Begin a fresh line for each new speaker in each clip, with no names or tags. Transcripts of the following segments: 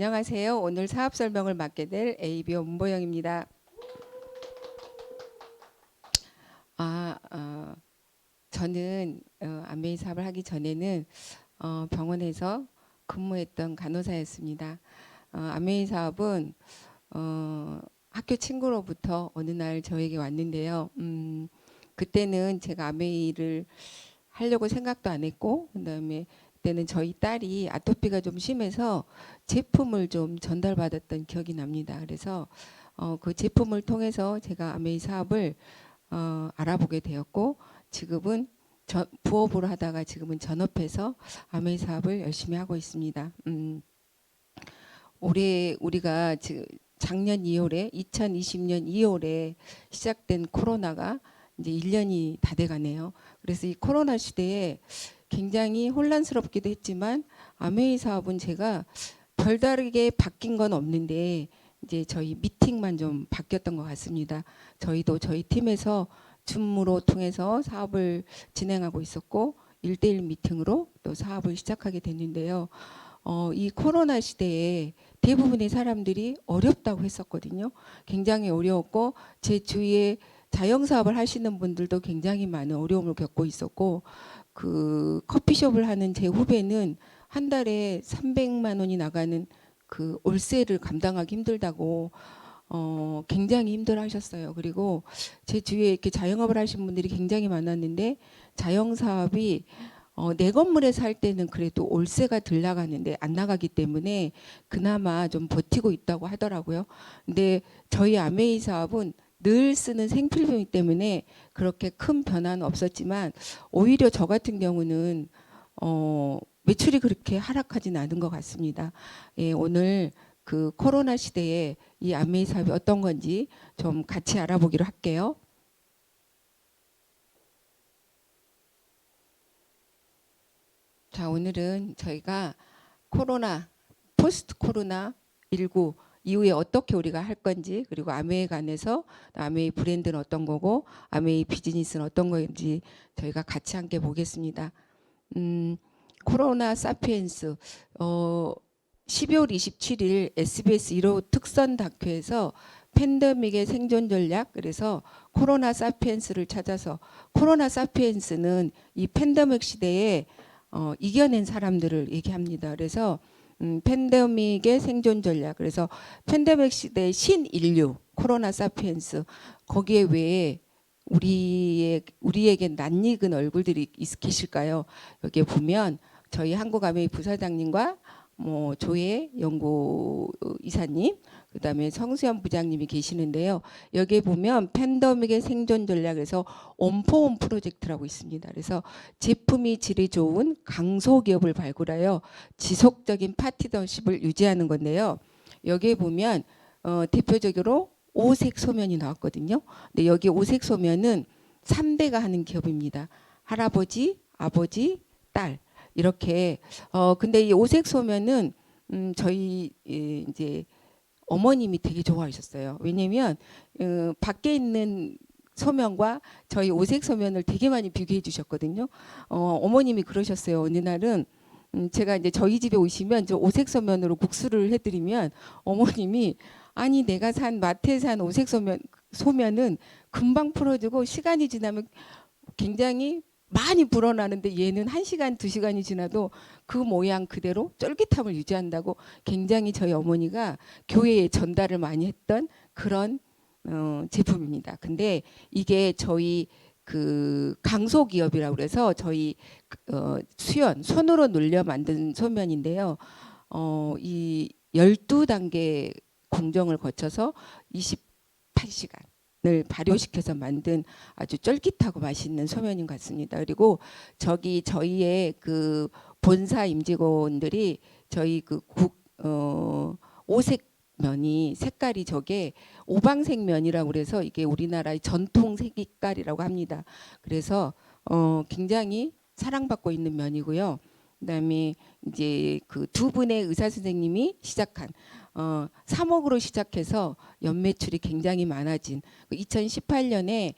안녕하세요. 오늘 사업 설명을 맡게 될 ABO 문보영입니다. 저는 안메이 사업을 하기 전에는 병원에서 근무했던 간호사였습니다. 안메이 사업은 학교 친구로부터 어느 날 저에게 왔는데요. 그때는 제가 안메이를 하려고 생각도 안 했고, 그다음에 그때는 저희 딸이 아토피가 좀 심해서 제품을 좀 전달받았던 기억이 납니다. 그래서 그 제품을 통해서 제가 아메이 사업을 알아보게 되었고, 지금은 부업으로 하다가 지금은 전업해서 아메이 사업을 열심히 하고 있습니다. 올해 우리가 작년 2월에 2020년 2월에 시작된 코로나가 이제 1년이 다 돼가네요. 그래서 이 코로나 시대에 굉장히 혼란스럽기도 했지만 아메이 사업은 제가 별다르게 바뀐 건 없는데 이제 저희 미팅만 좀 바뀌었던 것 같습니다. 저희도 저희 팀에서 줌으로 통해서 사업을 진행하고 있었고 1대1 미팅으로 또 사업을 시작하게 됐는데요. 이 코로나 시대에 대부분의 사람들이 어렵다고 했었거든요. 굉장히 어려웠고 제 주위에 자영사업을 하시는 분들도 굉장히 많은 어려움을 겪고 있었고 그 커피숍을 하는 제 후배는 한 달에 300만 원이 나가는 그 월세를 감당하기 힘들다고 굉장히 힘들어하셨어요. 그리고 제 주위에 이렇게 자영업을 하신 분들이 굉장히 많았는데 자영사업이 내 건물에 살 때는 그래도 월세가 들 나가는데 안 나가기 때문에 그나마 좀 버티고 있다고 하더라고요. 근데 저희 아메이 사업은 늘 쓰는 생필품이기 때문에 그렇게 큰 변화는 없었지만 오히려 저 같은 경우는 매출이 그렇게 하락하진 않은 것 같습니다. 예, 오늘 그 코로나 시대에 이 아메이 사업이 어떤 건지 좀 같이 알아보기로 할게요. 자, 오늘은 저희가 코로나, 포스트 코로나 19 이후에 어떻게 우리가 할 건지, 그리고 아메이에 관해서 아메이 브랜드는 어떤 거고 아메이 비즈니스는 어떤 건지 저희가 같이 함께 보겠습니다. 코로나 사피엔스 12월 27일 SBS 1호 특선 다큐에서 팬데믹의 생존 전략, 그래서 코로나 사피엔스를 찾아서, 코로나 사피엔스는 이 팬데믹 시대에 이겨낸 사람들을 얘기합니다. 그래서 팬데믹의 생존 전략, 그래서 팬데믹 시대의 신인류 코로나 사피엔스, 거기에 왜 우리에게 낯익은 얼굴들이 계실까요? 여기에 보면 저희 한국아메이 부사장님과 뭐 조혜 연구 이사님, 그다음에 성수연 부장님이 계시는데요. 여기에 보면 팬데믹의 생존 전략에서 온포온 프로젝트라고 있습니다. 그래서 제품이 질이 좋은 강소기업을 발굴하여 지속적인 파트너십을 유지하는 건데요. 여기에 보면 대표적으로 오색 소면이 나왔거든요. 근데 여기 오색 소면은 3대가 하는 기업입니다. 할아버지, 아버지, 딸. 이렇게 근데 이 오색 소면은 저희 이제 어머님이 되게 좋아하셨어요. 왜냐면 밖에 있는 소면과 저희 오색 소면을 되게 많이 비교해 주셨거든요. 어머님이 그러셨어요. 어느 날은 제가 이제 저희 집에 오시면 저 오색 소면으로 국수를 해드리면 어머님이 아니 내가 산 마트에 산 오색 소면은 금방 풀어지고 시간이 지나면 굉장히 많이 불어나는데 얘는 1시간, 2시간이 지나도 그 모양 그대로 쫄깃함을 유지한다고 굉장히 저희 어머니가 교회에 전달을 많이 했던 그런 제품입니다. 근데 이게 저희 그 강소기업이라고 그래서 저희 손으로 눌려 만든 소면인데요. 이 12단계 공정을 거쳐서 28시간을 발효시켜서 만든 아주 쫄깃하고 맛있는 소면인 것 같습니다. 그리고 저희의 그 본사 임직원들이 저희 그 오색 면이 색깔이 저게 오방색면이라고 그래서 이게 우리나라의 전통 색깔이라고 합니다. 그래서 굉장히 사랑받고 있는 면이고요. 그다음에 이제 그 두 분의 의사 선생님이 시작한 3억으로 시작해서 연매출이 굉장히 많아진 2018년에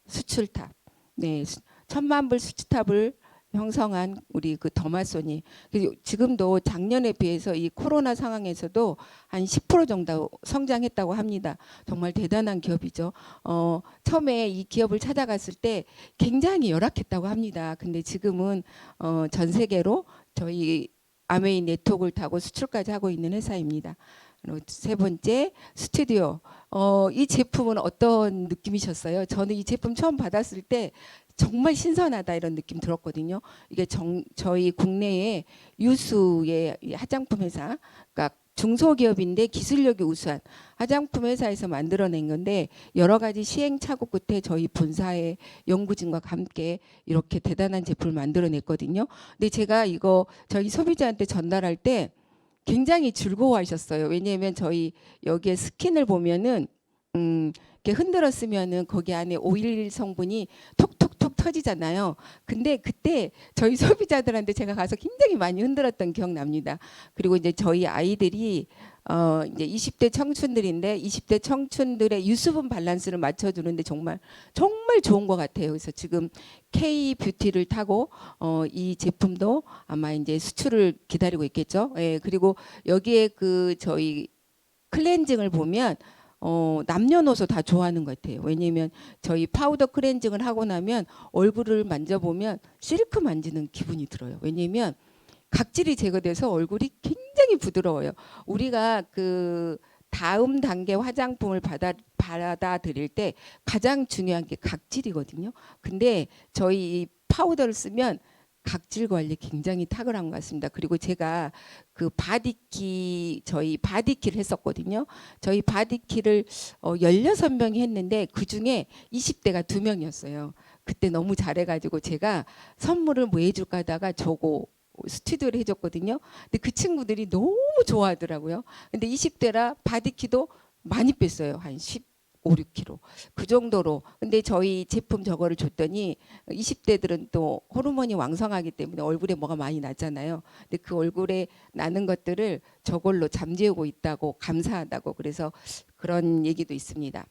수출탑, 네, 1,000만 불 수출탑을 형성한 우리 그 더마소니, 지금도 작년에 비해서 이 코로나 상황에서도 한 10% 정도 성장했다고 합니다. 정말 대단한 기업이죠. 처음에 이 기업을 찾아갔을 때 굉장히 열악했다고 합니다. 근데 지금은 전 세계로 저희 아메이 네트워크를 타고 수출까지 하고 있는 회사입니다. 그리고 세 번째, 스튜디오. 이 제품은 어떤 느낌이셨어요? 저는 이 제품 처음 받았을 때 정말 신선하다 이런 느낌 들었거든요. 이게 저희 국내에 유수의 화장품 회사, 그러니까 중소기업인데 기술력이 우수한 화장품 회사에서 만들어낸 건데, 여러 가지 시행착오 끝에 저희 본사의 연구진과 함께 이렇게 대단한 제품을 만들어냈거든요. 근데 제가 이거 저희 소비자한테 전달할 때 굉장히 즐거워하셨어요. 왜냐하면 저희 여기에 스킨을 보면은 이렇게 흔들었으면은 거기 안에 오일 성분이 톡톡톡 터지잖아요. 근데 그때 저희 소비자들한테 제가 가서 굉장히 많이 흔들었던 기억납니다. 그리고 이제 저희 아이들이 이제 20대 청춘들인데 20대 청춘들의 유수분 밸런스를 맞춰주는데 정말 정말 좋은 것 같아요. 그래서 지금 K 뷰티를 타고 이 제품도 아마 이제 수출을 기다리고 있겠죠. 예, 그리고 여기에 그 저희 클렌징을 보면 남녀노소 다 좋아하는 것 같아요. 왜냐하면 저희 파우더 클렌징을 하고 나면 얼굴을 만져보면 실크 만지는 기분이 들어요. 왜냐하면 각질이 제거돼서 얼굴이 굉장히 부드러워요. 우리가 그 다음 단계 화장품을 받아들일 때 가장 중요한 게 각질이거든요. 근데 저희 이 파우더를 쓰면 각질 관리 굉장히 탁월한 것 같습니다. 그리고 제가 그 저희 바디키를 했었거든요. 저희 바디키를 16명이 했는데 그중에 20대가 2명이었어요. 그때 너무 잘해가지고 제가 선물을 뭐 해줄까 하다가 저거 스튜디오를 해줬거든요. 근데 그 친구들이 너무 좋아하더라고요. 근데 20대라 바디키도 많이 뺐어요. 한 15, 6kg. 그 정도로. 근데 저희 제품 저거를 줬더니 20대들은 또 호르몬이 왕성하기 때문에 얼굴에 뭐가 많이 나잖아요. 근데 그 얼굴에 나는 것들을 저걸로 잠재우고 있다고, 감사하다고, 그래서 그런 얘기도 있습니다.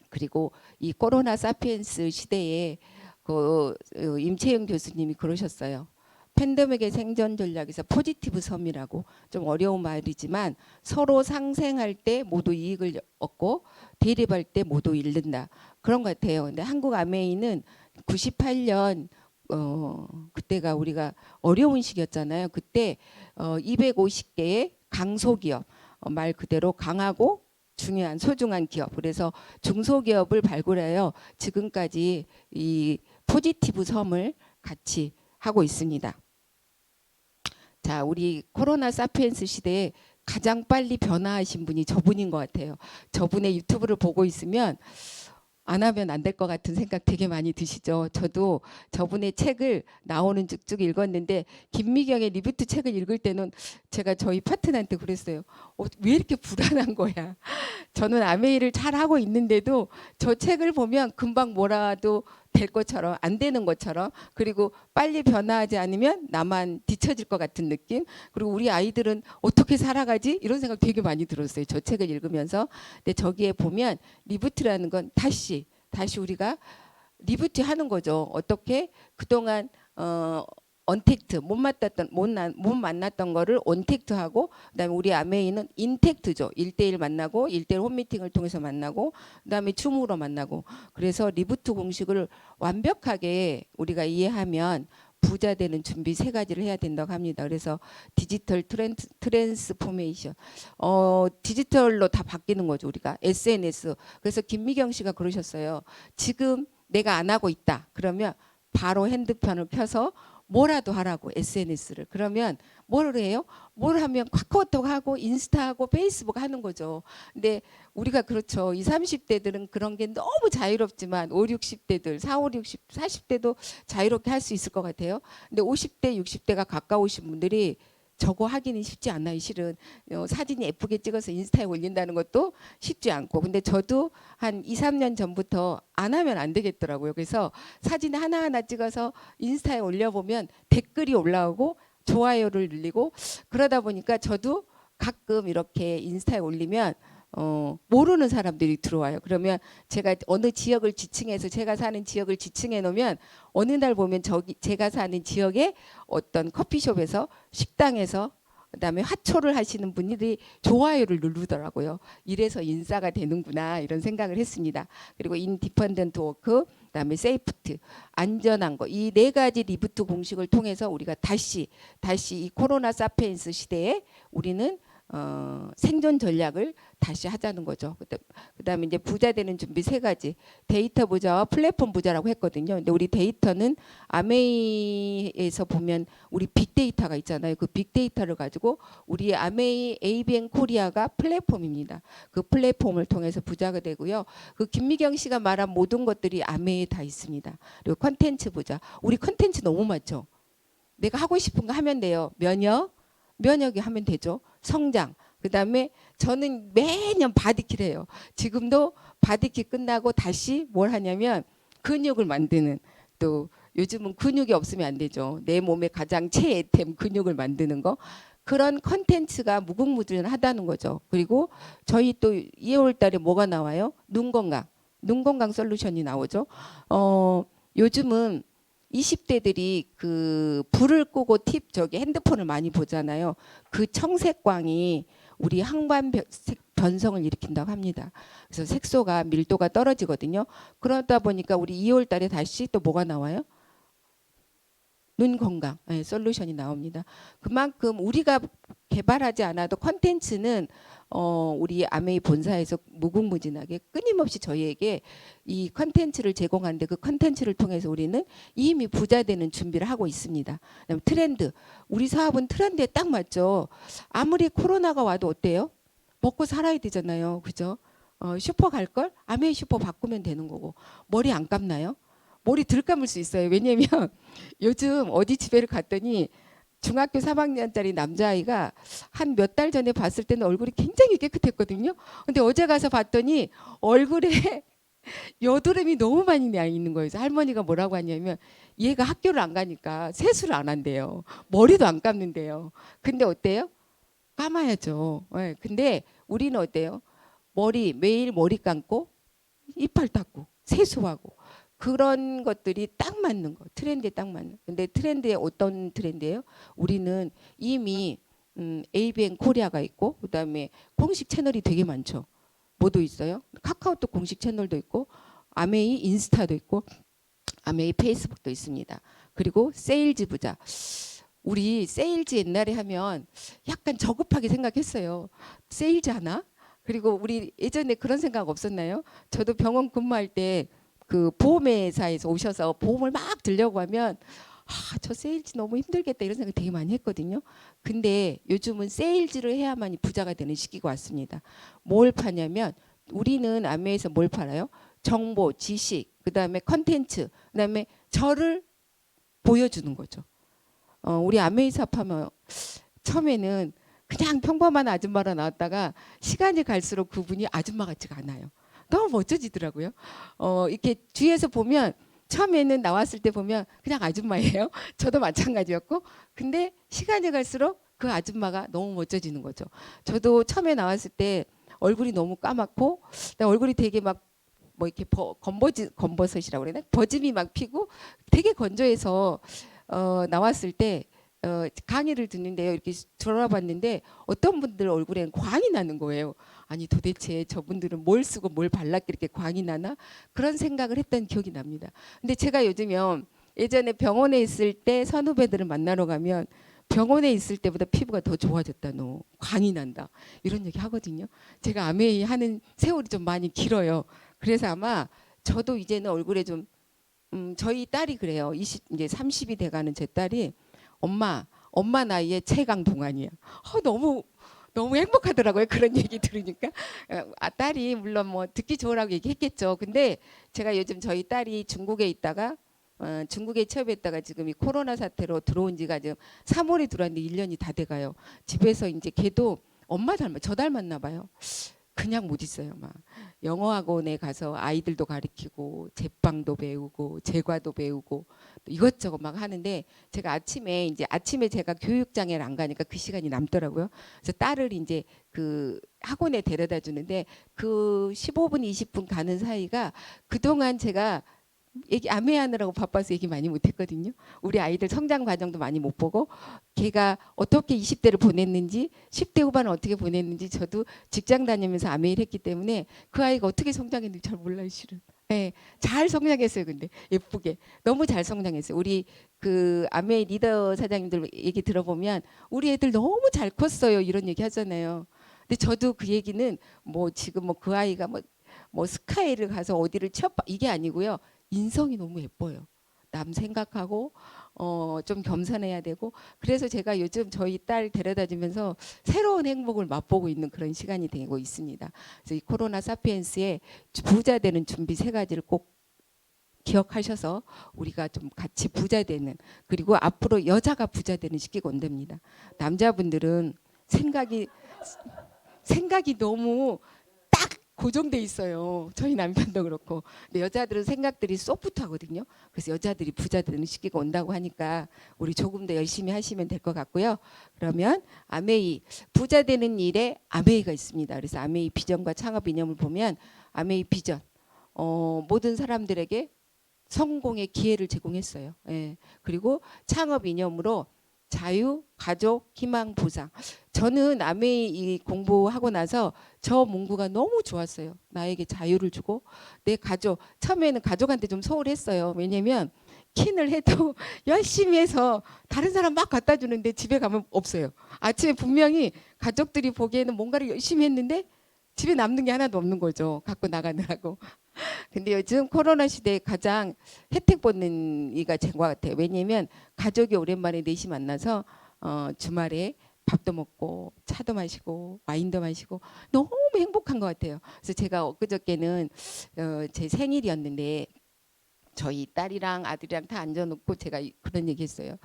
그리고 이 코로나 사피엔스 시대에 그 임채영 교수님이 그러셨어요. 팬데믹의 생존 전략에서 포지티브 섬이라고, 좀 어려운 말이지만 서로 상생할 때 모두 이익을 얻고 대립할 때 모두 잃는다, 그런 것 같아요. 근데 한국 아메이는 98년 그때가 우리가 어려운 시기였잖아요. 그때 250개의 강소기업, 말 그대로 강하고 중요한 소중한 기업, 그래서 중소기업을 발굴하여 지금까지 이 포지티브 섬을 같이 하고 있습니다. 자, 우리 코로나 사피엔스 시대에 가장 빨리 변화하신 분이 저분인 것 같아요. 저분의 유튜브를 보고 있으면 안 하면 안 될 것 같은 생각 되게 많이 드시죠. 저도 저분의 책을 나오는 쭉쭉 읽었는데, 김미경의 리뷰트 책을 읽을 때는 제가 저희 파트너한테 그랬어요. 왜 이렇게 불안한 거야. 저는 아메이를 잘 하고 있는데도 저 책을 보면 금방 뭐라도 될 것처럼, 안 되는 것처럼, 그리고 빨리 변화하지 않으면 나만 뒤처질 것 같은 느낌, 그리고 우리 아이들은 어떻게 살아가지, 이런 생각 되게 많이 들었어요. 저 책을 읽으면서. 근데 저기에 보면 리부트라는 건 다시 우리가 리부트 하는 거죠. 어떻게 그동안 언택트, 못 만났던 거를 언택트하고, 그다음에 우리 아메이는 인택트죠. 1대1 만나고 1대1 홈미팅을 통해서 만나고, 그다음에 줌으로 만나고. 그래서 리부트 공식을 완벽하게 우리가 이해하면 부자 되는 준비 3가지를 해야 된다고 합니다. 그래서 디지털 트랜스포메이션, 디지털로 다 바뀌는 거죠. 우리가 SNS. 그래서 김미경 씨가 그러셨어요. 지금 내가 안 하고 있다, 그러면 바로 핸드폰을 펴서 뭐라도 하라고, SNS를. 그러면 뭘 해요? 뭘 하면 카카오톡 하고 인스타 하고 페이스북 하는 거죠. 근데 우리가 그렇죠. 20, 30대들은 그런 게 너무 자유롭지만 5, 60대들, 4, 5, 60, 40대도 자유롭게 할 수 있을 것 같아요. 근데 50대, 60대가 가까우신 분들이 저거 하기는 쉽지 않아요. 실은 사진이 예쁘게 찍어서 인스타에 올린다는 것도 쉽지 않고. 근데 저도 한 2, 3년 전부터 안 하면 안 되겠더라고요. 그래서 사진 하나하나 찍어서 인스타에 올려보면 댓글이 올라오고 좋아요를 눌리고, 그러다 보니까 저도 가끔 이렇게 인스타에 올리면 모르는 사람들이 들어와요. 그러면 제가 어느 지역을 지칭해서 제가 사는 지역을 지칭해 놓으면 어느 날 보면 저기 제가 사는 지역의 어떤 커피숍에서 식당에서 그다음에 화초를 하시는 분들이 좋아요를 누르더라고요. 이래서 인싸가 되는구나 이런 생각을 했습니다. 그리고 인디펜던트 워크, 그다음에 세이프트, 안전한 거, 이 네 가지 리부트 공식을 통해서 우리가 다시 이 코로나 사피엔스 시대에 우리는 생존 전략을 다시 하자는 거죠. 그다음에 이제 부자 되는 준비 세 가지, 데이터 부자와 플랫폼 부자라고 했거든요. 근데 우리 데이터는 아메이에서 보면 우리 빅데이터가 있잖아요. 그 빅데이터를 가지고 우리 아메이 ABN 코리아가 플랫폼입니다. 그 플랫폼을 통해서 부자가 되고요. 그 김미경 씨가 말한 모든 것들이 아메이에 다 있습니다. 그리고 컨텐츠 부자. 우리 컨텐츠 너무 많죠. 내가 하고 싶은 거 하면 돼요. 면역이 하면 되죠. 성장. 그다음에 저는 매년 바디킬 해요. 지금도 바디킬 끝나고 다시 뭘 하냐면 근육을 만드는, 또 요즘은 근육이 없으면 안 되죠. 내 몸의 가장 최애템 근육을 만드는 거. 그런 컨텐츠가 무궁무진하다는 거죠. 그리고 저희 또 2월 달에 뭐가 나와요? 눈 건강 솔루션이 나오죠. 요즘은 20대들이 그 불을 끄고 저기 핸드폰을 많이 보잖아요. 그 청색광이 우리 항반 변성을 일으킨다고 합니다. 그래서 색소가 밀도가 떨어지거든요. 그러다 보니까 우리 2월 달에 다시 또 뭐가 나와요? 눈 건강 솔루션이 나옵니다. 그만큼 우리가 개발하지 않아도 컨텐츠는 우리 아메이 본사에서 무궁무진하게 끊임없이 저희에게 이 컨텐츠를 제공하는데, 그 컨텐츠를 통해서 우리는 이미 부자 되는 준비를 하고 있습니다. 그다음에 트렌드, 우리 사업은 트렌드에 딱 맞죠. 아무리 코로나가 와도 어때요? 먹고 살아야 되잖아요. 그죠? 슈퍼 갈 걸 아메이 슈퍼 바꾸면 되는 거고. 머리 안 감나요? 머리 들 감을 수 있어요. 왜냐면 요즘 어디 집에를 갔더니 중학교 3학년짜리 남자아이가 한 몇 달 전에 봤을 때는 얼굴이 굉장히 깨끗했거든요. 근데 어제 가서 봤더니 얼굴에 여드름이 너무 많이 나 있는 거예요. 그래서 할머니가 뭐라고 하냐면 얘가 학교를 안 가니까 세수를 안 한대요. 머리도 안 감는데요. 근데 어때요? 감아야죠. 네. 근데 우리는 어때요? 매일 머리 감고 이빨 닦고 세수하고, 그런 것들이 딱 맞는 거, 트렌드에 딱 맞는. 근데 트렌드에 어떤 트렌드예요? 우리는 이미 ABN 코리아가 있고, 그다음에 공식 채널이 되게 많죠. 뭐도 있어요? 카카오톡 공식 채널도 있고, 아메이 인스타도 있고, 아메이 페이스북도 있습니다. 그리고 세일즈 부자. 우리 세일즈 옛날에 하면 약간 저급하게 생각했어요. 세일즈 하나? 그리고 우리 예전에 그런 생각 없었나요? 저도 병원 근무할 때 그 보험회사에서 오셔서 보험을 막 들려고 하면 저 세일즈 너무 힘들겠다 이런 생각 되게 많이 했거든요. 근데 요즘은 세일즈를 해야만이 부자가 되는 시기가 왔습니다. 뭘 파냐면 우리는 아메에서 뭘 팔아요? 정보, 지식, 그다음에 컨텐츠, 그다음에 저를 보여주는 거죠. 우리 아메이 사업하면 처음에는 그냥 평범한 아줌마로 나왔다가 시간이 갈수록 그분이 아줌마 같지가 않아요. 너무 멋져지더라고요. 이렇게 뒤에서 보면 처음에는 나왔을 때 보면 그냥 아줌마예요. 저도 마찬가지였고, 근데 시간이 갈수록 그 아줌마가 너무 멋져지는 거죠. 저도 처음에 나왔을 때 얼굴이 너무 까맣고 얼굴이 되게 막 뭐 이렇게 검버섯이라고 그러나 버짐이 막 피고 되게 건조해서 나왔을 때 강의를 듣는데요. 이렇게 들어봤는데 어떤 분들 얼굴엔 광이 나는 거예요. 아니 도대체 저분들은 뭘 쓰고 뭘 발랐길래 이렇게 광이 나나? 그런 생각을 했던 기억이 납니다. 근데 제가 요즘요, 예전에 병원에 있을 때 선후배들을 만나러 가면 병원에 있을 때보다 피부가 더 좋아졌다, 너 광이 난다 이런 얘기 하거든요. 제가 아메이 하는 세월이 좀 많이 길어요. 그래서 아마 저도 이제는 얼굴에 좀 저희 딸이 그래요. 이제 30이 돼가는 제 딸이 엄마 나이에 최강 동안이야. 너무 행복하더라고요. 그런 얘기 들으니까. 딸이 물론 뭐 듣기 좋으라고 얘기했겠죠. 근데 제가 요즘 저희 딸이 중국에 있다가 중국에 취업했다가 지금 이 코로나 사태로 들어온 지가 지금 3월에 들어왔는데 1년이 다 돼가요. 집에서 이제 걔도 엄마 저 닮았나 봐요. 그냥 못 있어요. 막 영어 학원에 가서 아이들도 가르치고 제빵도 배우고 제과도 배우고 또 이것저것 막 하는데 제가 아침에 제가 교육장애를 안 가니까 그 시간이 남더라고요. 그래서 딸을 이제 그 학원에 데려다 주는데 그 15분 20분 가는 사이가 그동안 제가 얘기 암회하느라고 바빠서 얘기 많이 못했거든요. 우리 아이들 성장 과정도 많이 못 보고 걔가 어떻게 20대를 보냈는지 10대 후반을 어떻게 보냈는지 저도 직장 다니면서 암회를 했기 때문에 그 아이가 어떻게 성장했는지 잘 몰라요 실은. 네, 잘 성장했어요. 근데 예쁘게 너무 잘 성장했어요. 우리 그 암회 리더 사장님들 얘기 들어보면 우리 애들 너무 잘 컸어요 이런 얘기 하잖아요. 근데 저도 그 얘기는 뭐 지금 뭐 그 아이가 뭐 스카이를 가서 어디를 취업 이게 아니고요. 인성이 너무 예뻐요. 남 생각하고 좀 겸손해야 되고 그래서 제가 요즘 저희 딸 데려다 주면서 새로운 행복을 맛보고 있는 그런 시간이 되고 있습니다. 그래서 이 코로나 사피엔스의 부자 되는 준비 세 가지를 꼭 기억하셔서 우리가 좀 같이 부자 되는 그리고 앞으로 여자가 부자 되는 시기가 온답니다. 남자분들은 생각이 너무 고정돼 있어요. 저희 남편도 그렇고. 근데 여자들은 생각들이 소프트하거든요. 그래서 여자들이 부자 되는 시기가 온다고 하니까 우리 조금 더 열심히 하시면 될 것 같고요. 그러면 아메이 부자 되는 일에 아메이가 있습니다. 그래서 아메이 비전과 창업 이념을 보면 아메이 비전 모든 사람들에게 성공의 기회를 제공했어요. 예. 그리고 창업 이념으로 자유, 가족, 희망, 보상. 저는 아메이 공부하고 나서 저 문구가 너무 좋았어요. 나에게 자유를 주고 내 가족. 처음에는 가족한테 좀 소홀했어요. 왜냐면 킨을 해도 열심히 해서 다른 사람 막 갖다 주는데 집에 가면 없어요. 아침에 분명히 가족들이 보기에는 뭔가를 열심히 했는데 집에 남는 게 하나도 없는 거죠. 갖고 나가느라고. 근데 요즘 코로나 시대에 가장 혜택 보는 이가 된 것 같아요. 왜냐면 가족이 오랜만에 넷이 만나서 주말에 밥도 먹고 차도 마시고 와인도 마시고 너무 행복한 것 같아요. 그래서 제가 엊그저께는 제 생일이었는데 저희 딸이랑 아들이랑 다 앉아놓고 제가 그런 얘기했어요.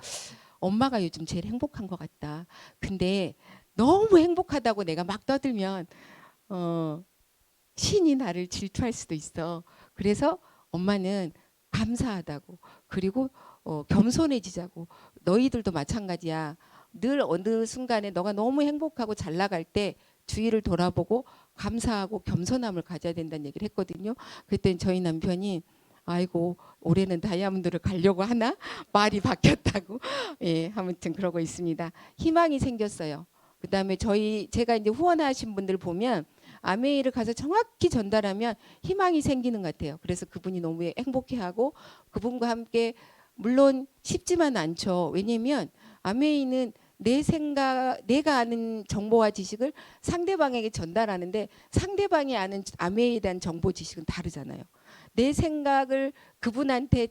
엄마가 요즘 제일 행복한 것 같다. 근데 너무 행복하다고 내가 막 떠들면 신이 나를 질투할 수도 있어. 그래서 엄마는 감사하다고 그리고 겸손해지자고 너희들도 마찬가지야. 늘 어느 순간에 너가 너무 행복하고 잘 나갈 때 주위를 돌아보고 감사하고 겸손함을 가져야 된다는 얘기를 했거든요. 그랬더니 저희 남편이 아이고 올해는 다이아몬드를 가려고 하나 말이 바뀌었다고 예 아무튼 그러고 있습니다. 희망이 생겼어요. 그다음에 제가 이제 후원하신 분들 보면 아메이를 가서 정확히 전달하면 희망이 생기는 것 같아요. 그래서 그분이 너무 행복해하고 그분과 함께 물론 쉽지만 않죠. 왜냐하면 아메이는 내 생각, 내가 아는 정보와 지식을 상대방에게 전달하는데 상대방이 아는 아메이에 대한 정보 지식은 다르잖아요. 내 생각을 그분한테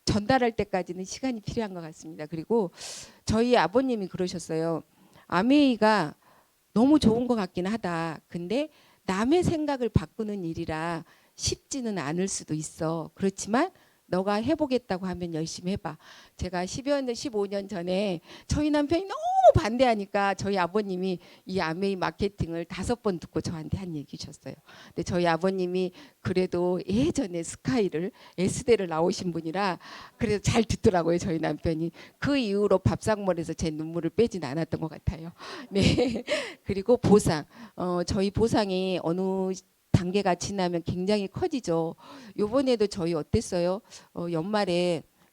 전달할 때까지는 시간이 필요한 것 같습니다. 그리고 저희 아버님이 그러셨어요. 아메이가 너무 좋은 것 같긴 하다. 근데 남의 생각을 바꾸는 일이라 쉽지는 않을 수도 있어. 그렇지만 너가 해보겠다고 하면 열심히 해봐. 제가 15년 전에 저희 남편이 너무 반대하니까 저희 아버님이 이 아메이 마케팅을 5번 듣고 저한테 한 얘기셨어요. 근데 저희 아버님이 그래도 예전에 스카이를 S대를 나오신 분이라 그래도 잘 듣더라고요. 저희 남편이. 그 이후로 밥상머리에서 제 눈물을 빼진 않았던 것 같아요. 네. 그리고 보상. 저희 보상이 어느 단계가 지나면 굉장히 커지죠. 요번에도 저희 어땠어요?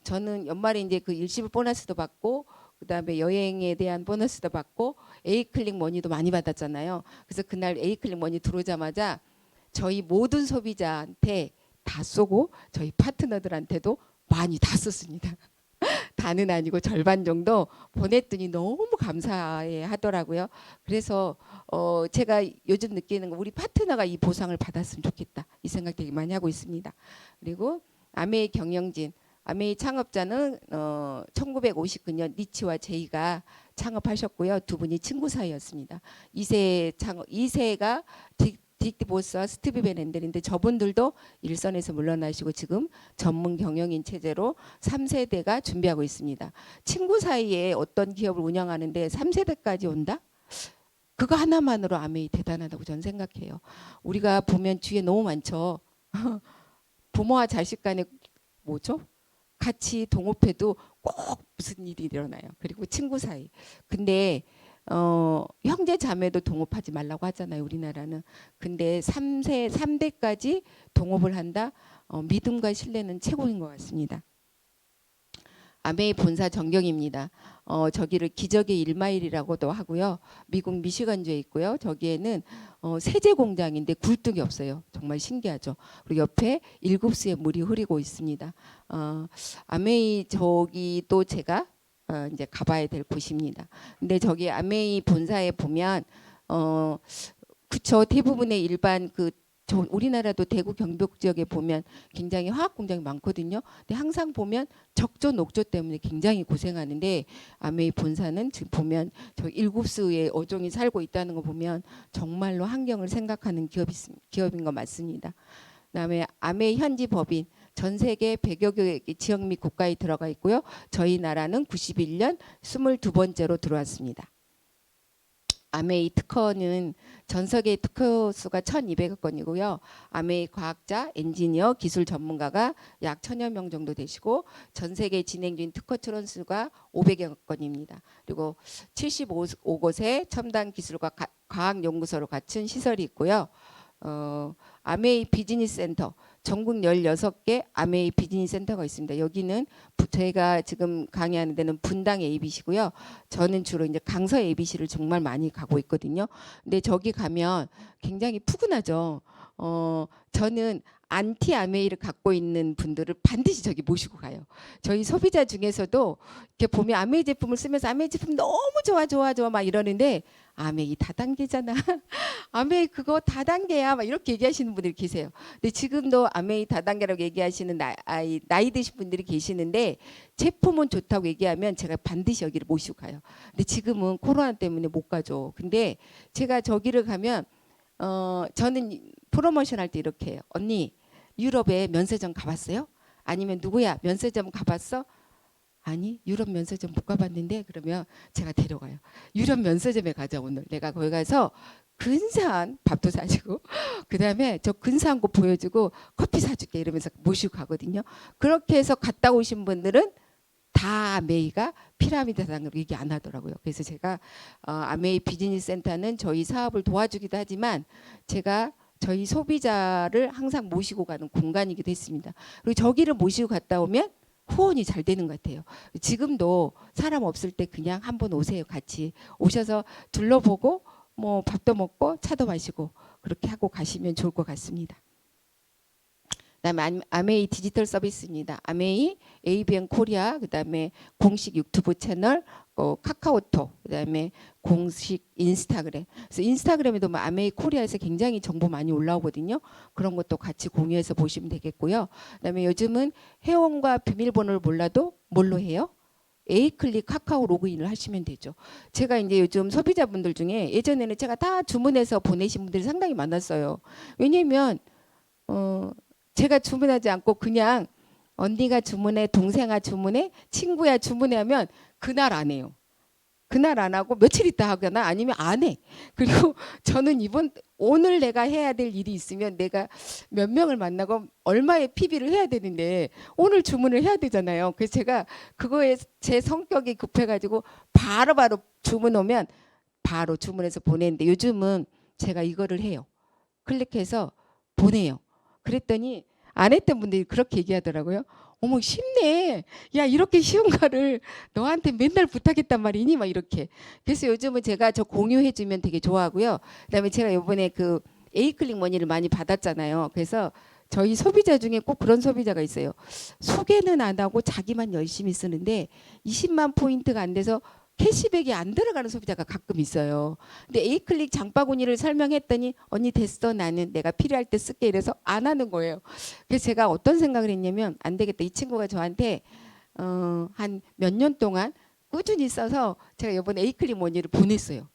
저는 연말에 이제 그 일시불 보너스도 받고 그다음에 여행에 대한 보너스도 받고 A클릭 머니도 많이 받았잖아요. 그래서 그날 A클릭 머니 들어오자마자 저희 모든 소비자한테 다 쏘고 저희 파트너들한테도 많이 다 썼습니다. 다는 아니고 절반 정도 보냈더니 너무 감사해 하더라고요. 그래서 제가 요즘 느끼는 거 우리 파트너가 이 보상을 받았으면 좋겠다. 이 생각 되게 많이 하고 있습니다. 그리고 아메이 경영진, 아메이 창업자는 1959년 니치와 제이가 창업하셨고요. 두 분이 친구 사이였습니다. 2세가 딕 디보스와 스티브 벤앤델인데 저분들도 일선에서 물러나시고 지금 전문 경영인 체제로 3세대가 준비하고 있습니다. 친구 사이에 어떤 기업을 운영하는데 3세대까지 온다? 그거 하나만으로 아메이 대단하다고 저는 생각해요. 우리가 보면 주위에 너무 많죠. 부모와 자식 간에 뭐죠? 같이 동업해도 꼭 무슨 일이 일어나요. 그리고 친구 사이. 근데 형제 자매도 동업하지 말라고 하잖아요. 우리나라는. 근데 3대까지 동업을 한다. 믿음과 신뢰는 최고인 것 같습니다. 아메이 본사 전경입니다. 저기를 기적의 1마일이라고도 하고요. 미국 미시건주에 있고요. 저기에는 세제 공장인데 굴뚝이 없어요. 정말 신기하죠. 그리고 옆에 7수의 물이 흐르고 있습니다. 아메이 저기도 제가 이제 가봐야 될 곳입니다. 근데 저기 아메이 본사에 보면 그쵸, 대부분의 일반 우리나라도 대구 경북 지역에 보면 굉장히 화학 공장이 많거든요. 근데 항상 보면 적조 녹조 때문에 굉장히 고생하는데 아메이 본사는 지금 보면 저 7수의 어종이 살고 있다는 거 보면 정말로 환경을 생각하는 기업인 거 맞습니다. 그다음에 아메이 현지 법인 전 세계 100여 개 지역 및 국가에 들어가 있고요. 저희 나라는 91년 22번째로 들어왔습니다. 아메이 특허는 전 세계 특허 수가 1,200여 건이고요. 아메이 과학자, 엔지니어, 기술 전문가가 약 1,000여 명 정도 되시고 전 세계 진행 중인 특허 출원 수가 500여 건입니다. 그리고 75곳의 첨단 기술과 과학 연구소를 갖춘 시설이 있고요. 아메이 비즈니스 센터, 전국 16개 아메이 비즈니스 센터가 있습니다. 여기는 저희가 지금 강의하는 데는 분당 ABC고요. 저는 주로 이제 강서 ABC를 정말 많이 가고 있거든요. 근데 저기 가면 굉장히 푸근하죠. 저는 안티 아메이를 갖고 있는 분들을 반드시 저기 모시고 가요. 저희 소비자 중에서도 이렇게 보면 아메이 제품을 쓰면서 아메이 제품 너무 좋아 막 이러는데 아메이 다단계잖아. 아메이 그거 다단계야 막 이렇게 얘기하시는 분들이 계세요. 근데 지금도 아메이 다단계라고 얘기하시는 나이 드신 분들이 계시는데 제품은 좋다고 얘기하면 제가 반드시 여기를 모시고 가요. 근데 지금은 코로나 때문에 못 가죠. 근데 제가 저기를 가면 저는 프로모션 할 때 이렇게 해요. 언니 유럽에 면세점 가봤어요? 아니면 누구야 면세점 가봤어? 아니 유럽 면세점 못 가봤는데 그러면 제가 데려가요. 유럽 면세점에 가자 오늘. 내가 거기 가서 근사한 밥도 사주고 그다음에 저 근사한 거 보여주고 커피 사줄게 이러면서 모시고 가거든요. 그렇게 해서 갔다 오신 분들은 다 아메이가 피라미드 단계로 얘기 안 하더라고요. 그래서 제가 아메이 비즈니스 센터는 저희 사업을 도와주기도 하지만 제가 저희 소비자를 항상 모시고 가는 공간이기도 했습니다. 그리고 저기를 모시고 갔다 오면 후원이 잘 되는 것 같아요. 지금도 사람 없을 때 그냥 한번 오세요. 같이 오셔서 둘러보고 뭐 밥도 먹고 차도 마시고 그렇게 하고 가시면 좋을 것 같습니다. 그다음에 아메이 디지털 서비스입니다. 아메이 ABN 코리아, 그다음에 공식 유튜브 채널, 카카오톡, 그다음에 공식 인스타그램. 그래서 인스타그램에도 아메이 코리아에서 굉장히 정보 많이 올라오거든요. 그런 것도 같이 공유해서 보시면 되겠고요. 그다음에 요즘은 회원과 비밀번호를 몰라도 뭘로 해요? A클릭 카카오 로그인을 하시면 되죠. 제가 이제 요즘 소비자분들 중에 예전에는 제가 다 주문해서 보내신 분들이 상당히 많았어요. 왜냐면 제가 주문하지 않고 그냥 언니가 주문해, 동생아 주문해, 친구야 주문해 하면 그날 안 해요. 그날 안 하고 며칠 있다 하거나 아니면 안 해. 그리고 저는 오늘 내가 해야 될 일이 있으면 내가 몇 명을 만나고 얼마의 PB를 해야 되는데 오늘 주문을 해야 되잖아요. 그래서 제가 그거에 제 성격이 급해가지고 바로바로 주문 오면 바로 주문해서 보내는데 요즘은 제가 이거를 해요. 클릭해서 보내요. 그랬더니 안 했던 분들이 그렇게 얘기하더라고요. 어머 쉽네. 야 이렇게 쉬운 거를 너한테 맨날 부탁했단 말이니? 막 이렇게. 그래서 요즘은 제가 저 공유해주면 되게 좋아하고요. 그다음에 제가 이번에 그 에이클릭 머니를 많이 받았잖아요. 그래서 저희 소비자 중에 꼭 그런 소비자가 있어요. 소개는 안 하고 자기만 열심히 쓰는데 20만 포인트가 안 돼서 캐시백이 안 들어가는 소비자가 가끔 있어요. 근데 A클릭 장바구니를 설명했더니 언니 됐어 나는 내가 필요할 때 쓸게 이래서 안 하는 거예요. 그래서 제가 어떤 생각을 했냐면 안 되겠다. 이 친구가 저한테 한 몇 년 동안 꾸준히 써서 제가 이번에 A클릭 머니를 보냈어요.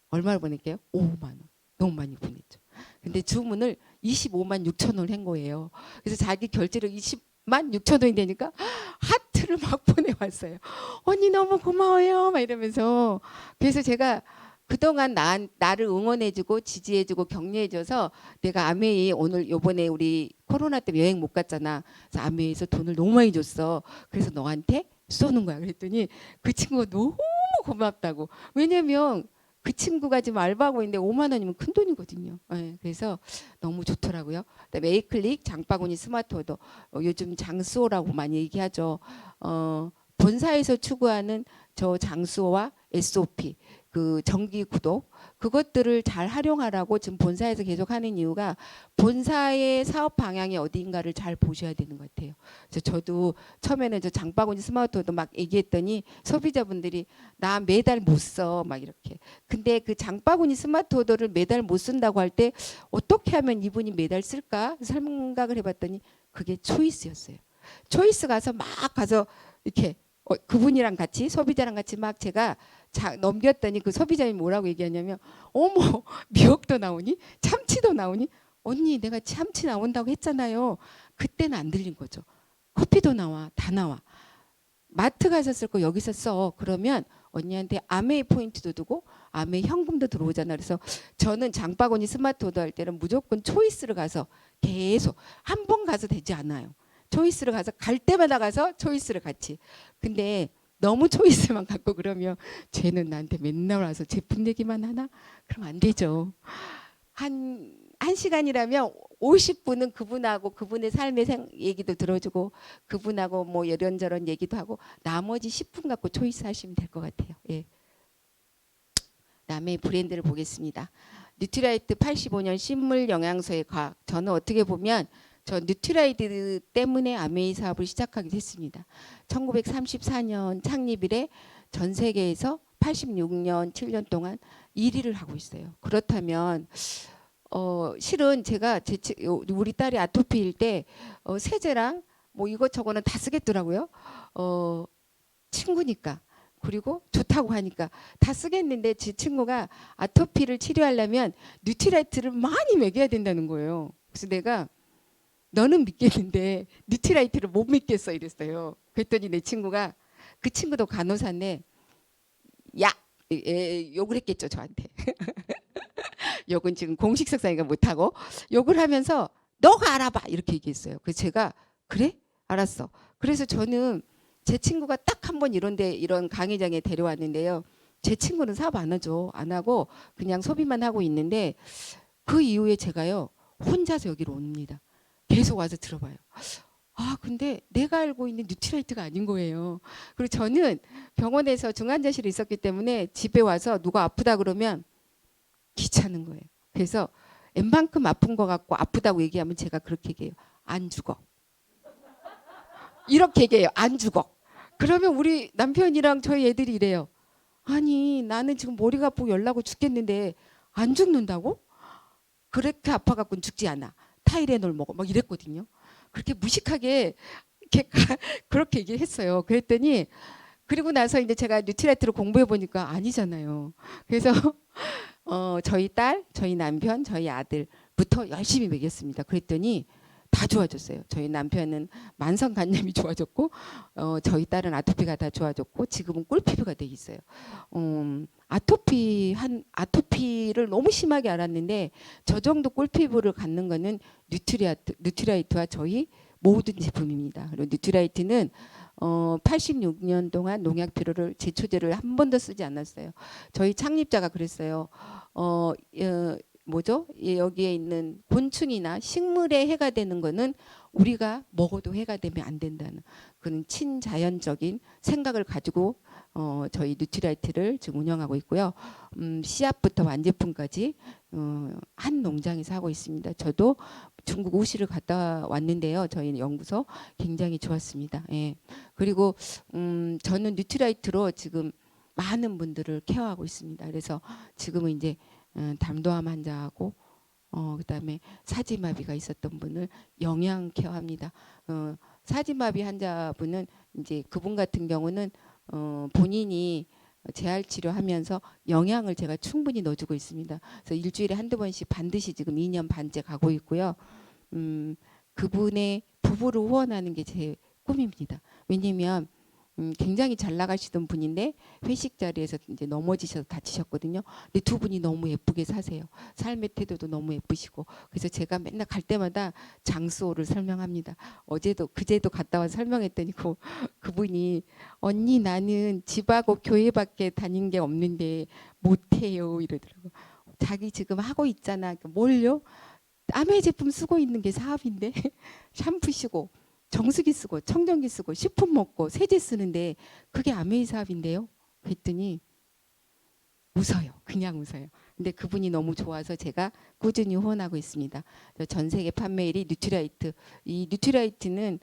얼마를 보낼게요? 5만 원. 너무 많이 보냈죠. 근데 주문을 25만 6천 원을 한 거예요. 그래서 자기 결제를 20만 6천 원이 되니까 하트를 막 보내왔어요. 언니 너무 고마워요. 막 이러면서. 그래서 제가 그동안 나를 응원해주고 지지해주고 격려해줘서 내가 아메이 오늘 요번에 우리 코로나 때문에 여행 못 갔잖아. 그래서 아메이에서 돈을 너무 많이 줬어. 그래서 너한테 쏘는 거야. 그랬더니 그 친구가 너무 고맙다고. 왜냐면 그 친구가 지금 알바하고 있는데 5만 원이면 큰 돈이거든요. 네, 그래서 너무 좋더라고요. 그다음에 에이클릭 장바구니 스마트워도 요즘 장수호라고 많이 얘기하죠. 본사에서 추구하는 저 장수호와 SOP 그 정기 구독 그것들을 잘 활용하라고 지금 본사에서 계속 하는 이유가 본사의 사업 방향이 어디인가를 잘 보셔야 되는 것 같아요. 그래서 저도 처음에는 저 장바구니 스마트워도 막 얘기했더니 소비자분들이 나 매달 못 써 막 이렇게. 근데 그 장바구니 스마트워드를 매달 못 쓴다고 할 때 어떻게 하면 이분이 매달 쓸까 생각을 해봤더니 그게 초이스였어요. 초이스 가서 막 가서 이렇게 그분이랑 같이 소비자랑 같이 막 제가 넘겼더니 그 소비자님이 뭐라고 얘기하냐면 어머 미역도 나오니 참치도 나오니 언니 내가 참치 나온다고 했잖아요. 그때는 안 들린 거죠. 커피도 나와 다 나와. 마트 가서 쓸 거 여기서 써. 그러면 언니한테 아메이 포인트도 두고 아메이 현금도 들어오잖아. 그래서 저는 장바구니 스마트워드 할 때는 무조건 초이스를 가서 계속 한 번 가서 되지 않아요. 초이스를 가서 갈 때마다 가서 초이스를 같이. 근데 너무 초이스만 갖고 그러면 쟤는 나한테 맨날 와서 제품 얘기만 하나? 그럼 안 되죠. 한 시간이라면 50분은 그분하고 그분의 삶의 얘기도 들어주고 그분하고 뭐 이런저런 얘기도 하고 나머지 10분 갖고 초이스 하시면 될 것 같아요. 예. 다음에 브랜드를 보겠습니다. 뉴트라이트 85년 식물 영양소의 과학. 저는 어떻게 보면 저 뉴트라이트 때문에 아메이 사업을 시작하게 됐습니다. 1934년 창립 이래 전 세계에서 86년 7년 동안 1위를 하고 있어요. 그렇다면 실은 제가 우리 딸이 아토피일 때 세제랑 뭐 이것저것은 다 쓰겠더라고요. 친구니까. 그리고 좋다고 하니까 다 쓰겠는데 제 친구가 아토피를 치료하려면 뉴트라이트를 많이 먹여야 된다는 거예요. 그래서 내가 너는 믿겠는데 뉴트라이트를 못 믿겠어 이랬어요. 그랬더니 내 친구가 그 친구도 간호사인데 야 욕을 했겠죠 저한테. 욕은 지금 공식 석상이가 못하고 욕을 하면서 너가 알아봐 이렇게 얘기했어요. 그래서 제가 그래? 알았어. 그래서 저는 제 친구가 딱 한 번 이런 강의장에 데려왔는데요. 제 친구는 사업 안 하죠. 안 하고 그냥 소비만 하고 있는데 그 이후에 제가요. 혼자서 여기로 옵니다. 계속 와서 들어봐요. 아 근데 내가 알고 있는 뉴트라이트가 아닌 거예요. 그리고 저는 병원에서 중환자실에 있었기 때문에 집에 와서 누가 아프다 그러면 귀찮은 거예요. 그래서 웬만큼 아픈 거 같고 아프다고 얘기하면 제가 그렇게 얘기해요. 안 죽어. 이렇게 얘기해요. 안 죽어. 그러면 우리 남편이랑 저희 애들이 이래요. 아니 나는 지금 머리가 아프고 열나고 죽겠는데 안 죽는다고? 그렇게 아파갖고는 죽지 않아. 타이레놀 먹어. 막 이랬거든요. 그렇게 무식하게 이렇게 그렇게 얘기했어요. 그랬더니 그리고 나서 이제 제가 뉴트라이트를 공부해 보니까 아니잖아요. 그래서 저희 딸, 저희 남편, 저희 아들부터 열심히 먹였습니다. 그랬더니 다 좋아졌어요. 저희 남편은 만성 간염이 좋아졌고 저희 딸은 아토피가 다 좋아졌고 지금은 꿀피부가 돼 있어요. 아토피를 너무 심하게 알았는데 저 정도 꿀피부를 갖는 거는 뉴트라이트와 저희 모든 제품입니다. 그리고 뉴트라이트는 86년 동안 농약 비료를 제초제를 한 번도 쓰지 않았어요. 저희 창립자가 그랬어요. 뭐죠? 여기에 있는 곤충이나 식물에 해가 되는 거는 우리가 먹어도 해가 되면 안 된다는 그런 친자연적인 생각을 가지고 저희 뉴트라이트를 지금 운영하고 있고요. 씨앗부터 완제품까지 한 농장에서 하고 있습니다. 저도 중국 우시를 갔다 왔는데요. 저희 연구소 굉장히 좋았습니다. 예. 그리고 저는 뉴트라이트로 지금 많은 분들을 케어하고 있습니다. 그래서 지금은 이제 담도암 환자하고 그다음에 사지마비가 있었던 분을 영양 케어합니다. 사지마비 환자분은 이제 그분 같은 경우는 본인이 재활 치료하면서 영양을 제가 충분히 넣어주고 있습니다. 그래서 일주일에 한두 번씩 반드시 지금 2년 반째 가고 있고요. 그분의 부부를 후원하는 게 제 꿈입니다. 왜냐면 굉장히 잘 나가시던 분인데 회식 자리에서 이제 넘어지셔서 다치셨거든요. 근데 두 분이 너무 예쁘게 사세요. 삶의 태도도 너무 예쁘시고 그래서 제가 맨날 갈 때마다 장수호를 설명합니다. 어제도 그제도 갔다 와서 설명했더니 그분이 언니 나는 집하고 교회밖에 다닌 게 없는데 못해요 이러더라고. 자기 지금 하고 있잖아. 뭘요? 아메 제품 쓰고 있는 게 사업인데 샴푸 쓰고 정수기 쓰고 청정기 쓰고 식품 먹고 세제 쓰는데 그게 아메이 사업인데요. 그랬더니 웃어요. 그냥 웃어요. 근데 그분이 너무 좋아서 제가 꾸준히 후원하고 있습니다. 전 세계 판매 1위 뉴트라이트. 이 뉴트라이트는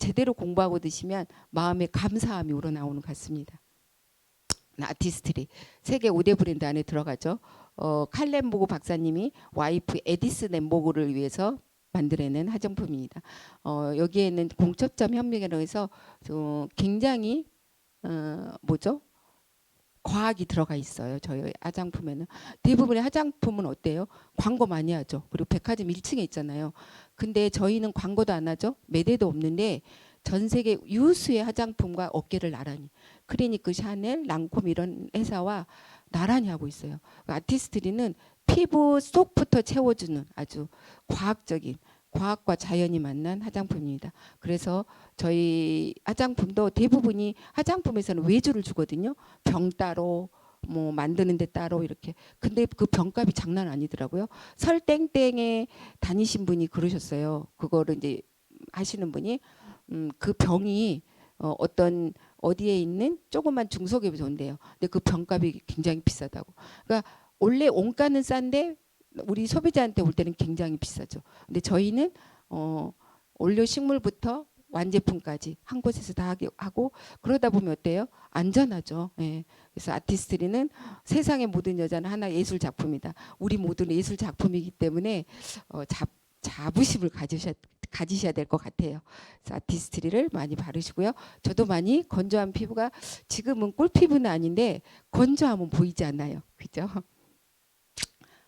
제대로 공부하고 드시면 마음에 감사함이 우러나오는 것 같습니다. 아티스트리 세계 5대 브랜드 안에 들어가죠. 칼 램보그 박사님이 와이프 에디스 램보그를 위해서 만들어낸 화장품입니다. 여기에는 공초점 현미경으로 해서 굉장히 뭐죠? 과학이 들어가 있어요. 저희 화장품에는. 대부분의 화장품은 어때요? 광고 많이 하죠. 그리고 백화점 1층에 있잖아요. 근데 저희는 광고도 안 하죠. 매대도 없는데 전 세계 유수의 화장품과 어깨를 나란히 클리니크, 샤넬, 랑콤 이런 회사와 나란히 하고 있어요. 아티스트리는 피부 속부터 채워주는 아주 과학적인 과학과 자연이 만난 화장품입니다. 그래서 저희 화장품도 대부분이 화장품에서는 외주를 주거든요. 병 따로 뭐 만드는 데 따로 이렇게. 근데 그 병값이 장난 아니더라고요. 설땡땡에 다니신 분이 그러셨어요. 그거를 이제 하시는 분이 그 병이 어떤 어디에 있는 조그만 중소기업에서 온대요. 근데 그 병값이 굉장히 비싸다고. 그러니까 원래 원가는 싼데 우리 소비자한테 올 때는 굉장히 비싸죠. 근데 저희는 원료 식물부터 완제품까지 한 곳에서 다 하고 그러다 보면 어때요? 안전하죠. 예. 그래서 아티스트리는 세상의 모든 여자는 하나 예술 작품이다. 우리 모두는 예술 작품이기 때문에 자부심을 가지셔야 될 것 같아요. 그래서 아티스트리를 많이 바르시고요. 저도 많이 건조한 피부가 지금은 꿀 피부는 아닌데 건조함은 보이지 않아요. 그죠?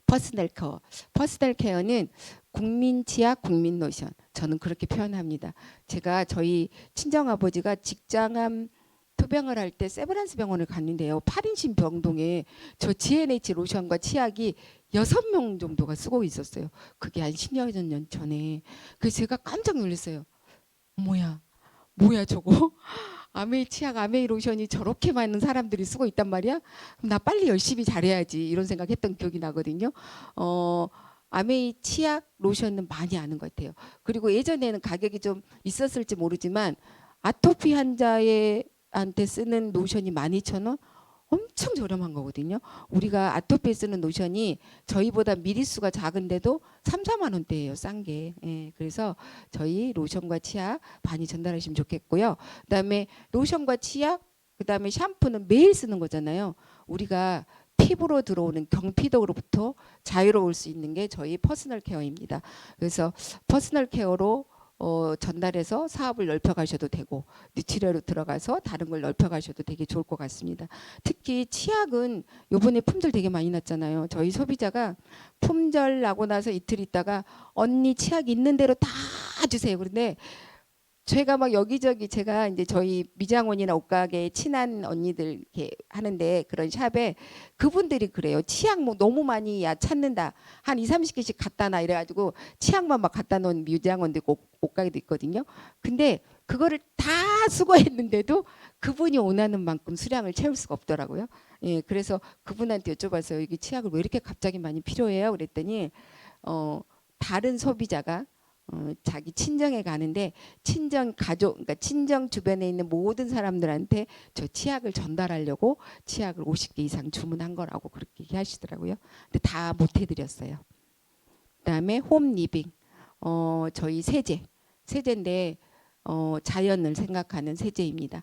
퍼스널 케어. 퍼스널 케어는 국민 치약, 국민 로션. 저는 그렇게 표현합니다. 제가 저희 친정아버지가 직장암 투병을 할 때 세브란스 병원을 갔는데요. 8인실 병동에 저 GNH 로션과 치약이 6명 정도가 쓰고 있었어요. 그게 한 10여 년 전에. 그래서 제가 깜짝 놀랐어요. 뭐야 저거? 아메이 치약, 아메이 로션이 저렇게 많은 사람들이 쓰고 있단 말이야? 나 빨리 열심히 잘해야지 이런 생각했던 기억이 나거든요. 아메이 치약, 로션은 많이 아는 것 같아요. 그리고 예전에는 가격이 좀 있었을지 모르지만 아토피 환자한테 쓰는 로션이 12,000원? 엄청 저렴한 거거든요. 우리가 아토피에 쓰는 로션이 저희보다 미리수가 작은데도 3, 4만 원대예요. 싼 게. 예, 그래서 저희 로션과 치약 많이 전달하시면 좋겠고요. 그다음에 로션과 치약, 그다음에 샴푸는 매일 쓰는 거잖아요. 우리가 피부로 들어오는 경피독으로부터 자유로울 수 있는 게 저희 퍼스널 케어입니다. 그래서 퍼스널 케어로 전달해서 사업을 넓혀가셔도 되고 뉴트리얼로 들어가서 다른 걸 넓혀가셔도 되게 좋을 것 같습니다. 특히 치약은 요번에 품절 되게 많이 났잖아요. 저희 소비자가 품절 나고 나서 이틀 있다가 언니 치약 있는 대로 다 주세요. 그런데 제가 막 여기저기 제가 이제 저희 미장원이나 옷가게 친한 언니들 이렇게 하는데 그런 샵에 그분들이 그래요. 치약 뭐 너무 많이 찾는다. 한 2, 30개씩 갖다 놔 이래가지고 치약만 막 갖다 놓은 미장원도 있고 옷가게도 있거든요. 근데 그거를 다 수거했는데도 그분이 원하는 만큼 수량을 채울 수가 없더라고요. 예, 그래서 그분한테 여쭤봤어요. 이게 치약을 왜 이렇게 갑자기 많이 필요해요? 그랬더니 다른 소비자가 자기 친정에 가는데 친정 가족, 그러니까 친정 주변에 있는 모든 사람들한테 저 치약을 전달하려고 치약을 50개 이상 주문한 거라고 그렇게 얘기하시더라고요. 근데 다 못 해드렸어요. 그다음에 홈 리빙, 저희 세제인데 자연을 생각하는 세제입니다.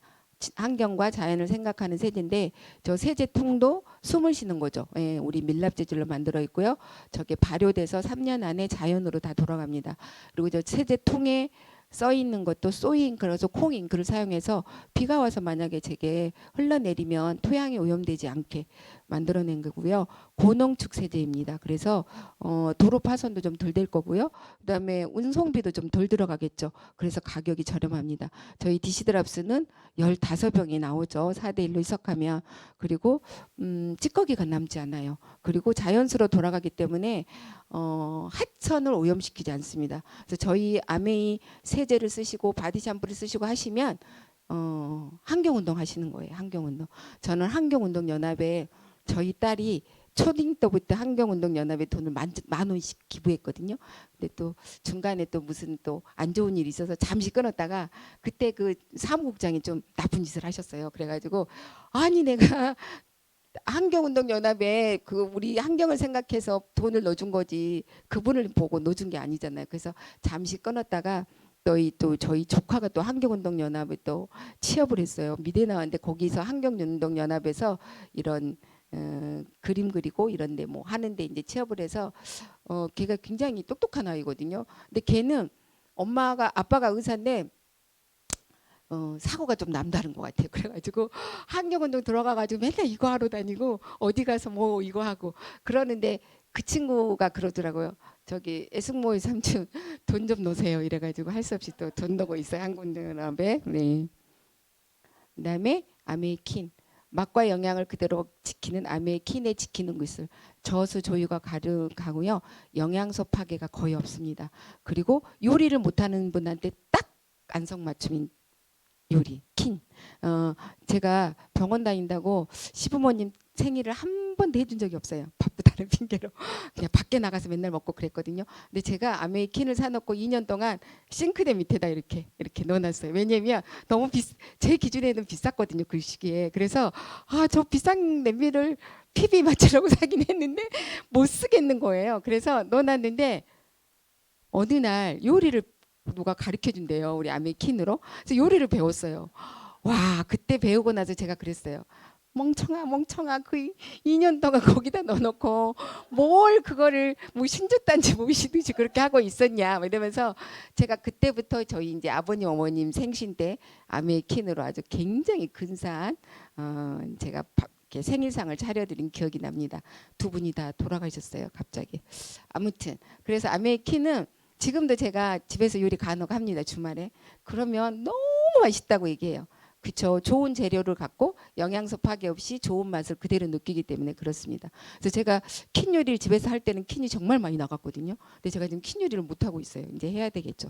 환경과 자연을 생각하는 세제인데 저 세제통도 숨을 쉬는 거죠. 예, 우리 밀랍 재질로 만들어 있고요. 저게 발효돼서 3년 안에 자연으로 다 돌아갑니다. 그리고 저 세제통에 써 있는 것도 소잉 그래서 콩잉크를 사용해서 비가 와서 만약에 제게 흘러내리면 토양이 오염되지 않게 만들어낸 거고요. 고농축 세제입니다. 그래서 도로 파손도 좀 덜 될 거고요. 그다음에 운송비도 좀 덜 들어가겠죠. 그래서 가격이 저렴합니다. 저희 디시드랍스는 15병이 나오죠. 4대 1로 희석하면. 그리고 찌꺼기가 남지 않아요. 그리고 자연수로 돌아가기 때문에 하천을 오염시키지 않습니다. 그래서 저희 아메이 세제를 쓰시고 바디 샴푸를 쓰시고 하시면 환경운동 하시는 거예요. 환경운동. 저는 환경운동연합에 저희 딸이 초딩 때부터 환경운동연합에 돈을 만 원씩 기부했거든요. 근데 또 중간에 또 무슨 또 안 좋은 일이 있어서 잠시 끊었다가 그때 그 사무국장이 좀 나쁜 짓을 하셨어요. 그래가지고 아니 내가 환경운동연합에 그 우리 환경을 생각해서 돈을 넣어준 거지 그분을 보고 넣어준 게 아니잖아요. 그래서 잠시 끊었다가 또 저희 조카가 또 환경운동연합에 또 취업을 했어요. 미대 나왔는데 거기서 환경운동연합에서 이런 그림 그리고 이런데 뭐 하는데 이제 취업을 해서 걔가 굉장히 똑똑한 아이거든요. 근데 걔는 아빠가 의사인데 사고가 좀 남다른 것 같아요. 그래가지고 환경운동 들어가가지고 맨날 이거 하러 다니고 어디 가서 뭐 이거 하고 그러는데 그 친구가 그러더라고요. 저기 애숙모의 삼촌 돈 좀 넣으세요. 이래가지고 할 수 없이 또 돈 넣고 있어요. 한국연합에. 네. 그다음에 아메이킨 맛과 영양을 그대로 지키는 아메이킨에 지키는 기술 저수 조유가 가능하고요. 영양소 파괴가 거의 없습니다. 그리고 요리를 못하는 분한테 딱 안성맞춤인 요리 킨. 제가 병원 다닌다고 시부모님 생일을 한 번도 해준 적이 없어요. 바쁘다는 핑계로 그냥 밖에 나가서 맨날 먹고 그랬거든요. 근데 제가 아메이킨을 사놓고 2년 동안 싱크대 밑에다 이렇게 넣어놨어요. 왜냐면 너무 제 기준에는 비쌌거든요. 그 시기에. 그래서 저 비싼 냄비를 PB 맞추려고 사긴 했는데 못 쓰겠는 거예요. 그래서 넣어놨는데 어느 날 요리를 누가 가르쳐 준대요. 우리 아메이킨으로. 그래서 요리를 배웠어요. 와, 그때 배우고 나서 제가 그랬어요. 멍청아 그 2년 동안 거기다 넣어놓고 뭘 그거를 뭐 신주단지 모시듯이 그렇게 하고 있었냐 이러면서 제가 그때부터 저희 이제 아버님 어머님 생신 때 아메이킨으로 아주 굉장히 근사한 제가 이렇게 생일상을 차려드린 기억이 납니다. 두 분이 다 돌아가셨어요 갑자기. 아무튼 그래서 아메이킨은 지금도 제가 집에서 요리 간혹 합니다 주말에. 그러면 너무 맛있다고 얘기해요. 그렇죠. 좋은 재료를 갖고 영양소 파괴 없이 좋은 맛을 그대로 느끼기 때문에 그렇습니다. 그래서 제가 킨 요리를 집에서 할 때는 킨이 정말 많이 나갔거든요. 근데 제가 지금 킨 요리를 못 하고 있어요. 이제 해야 되겠죠.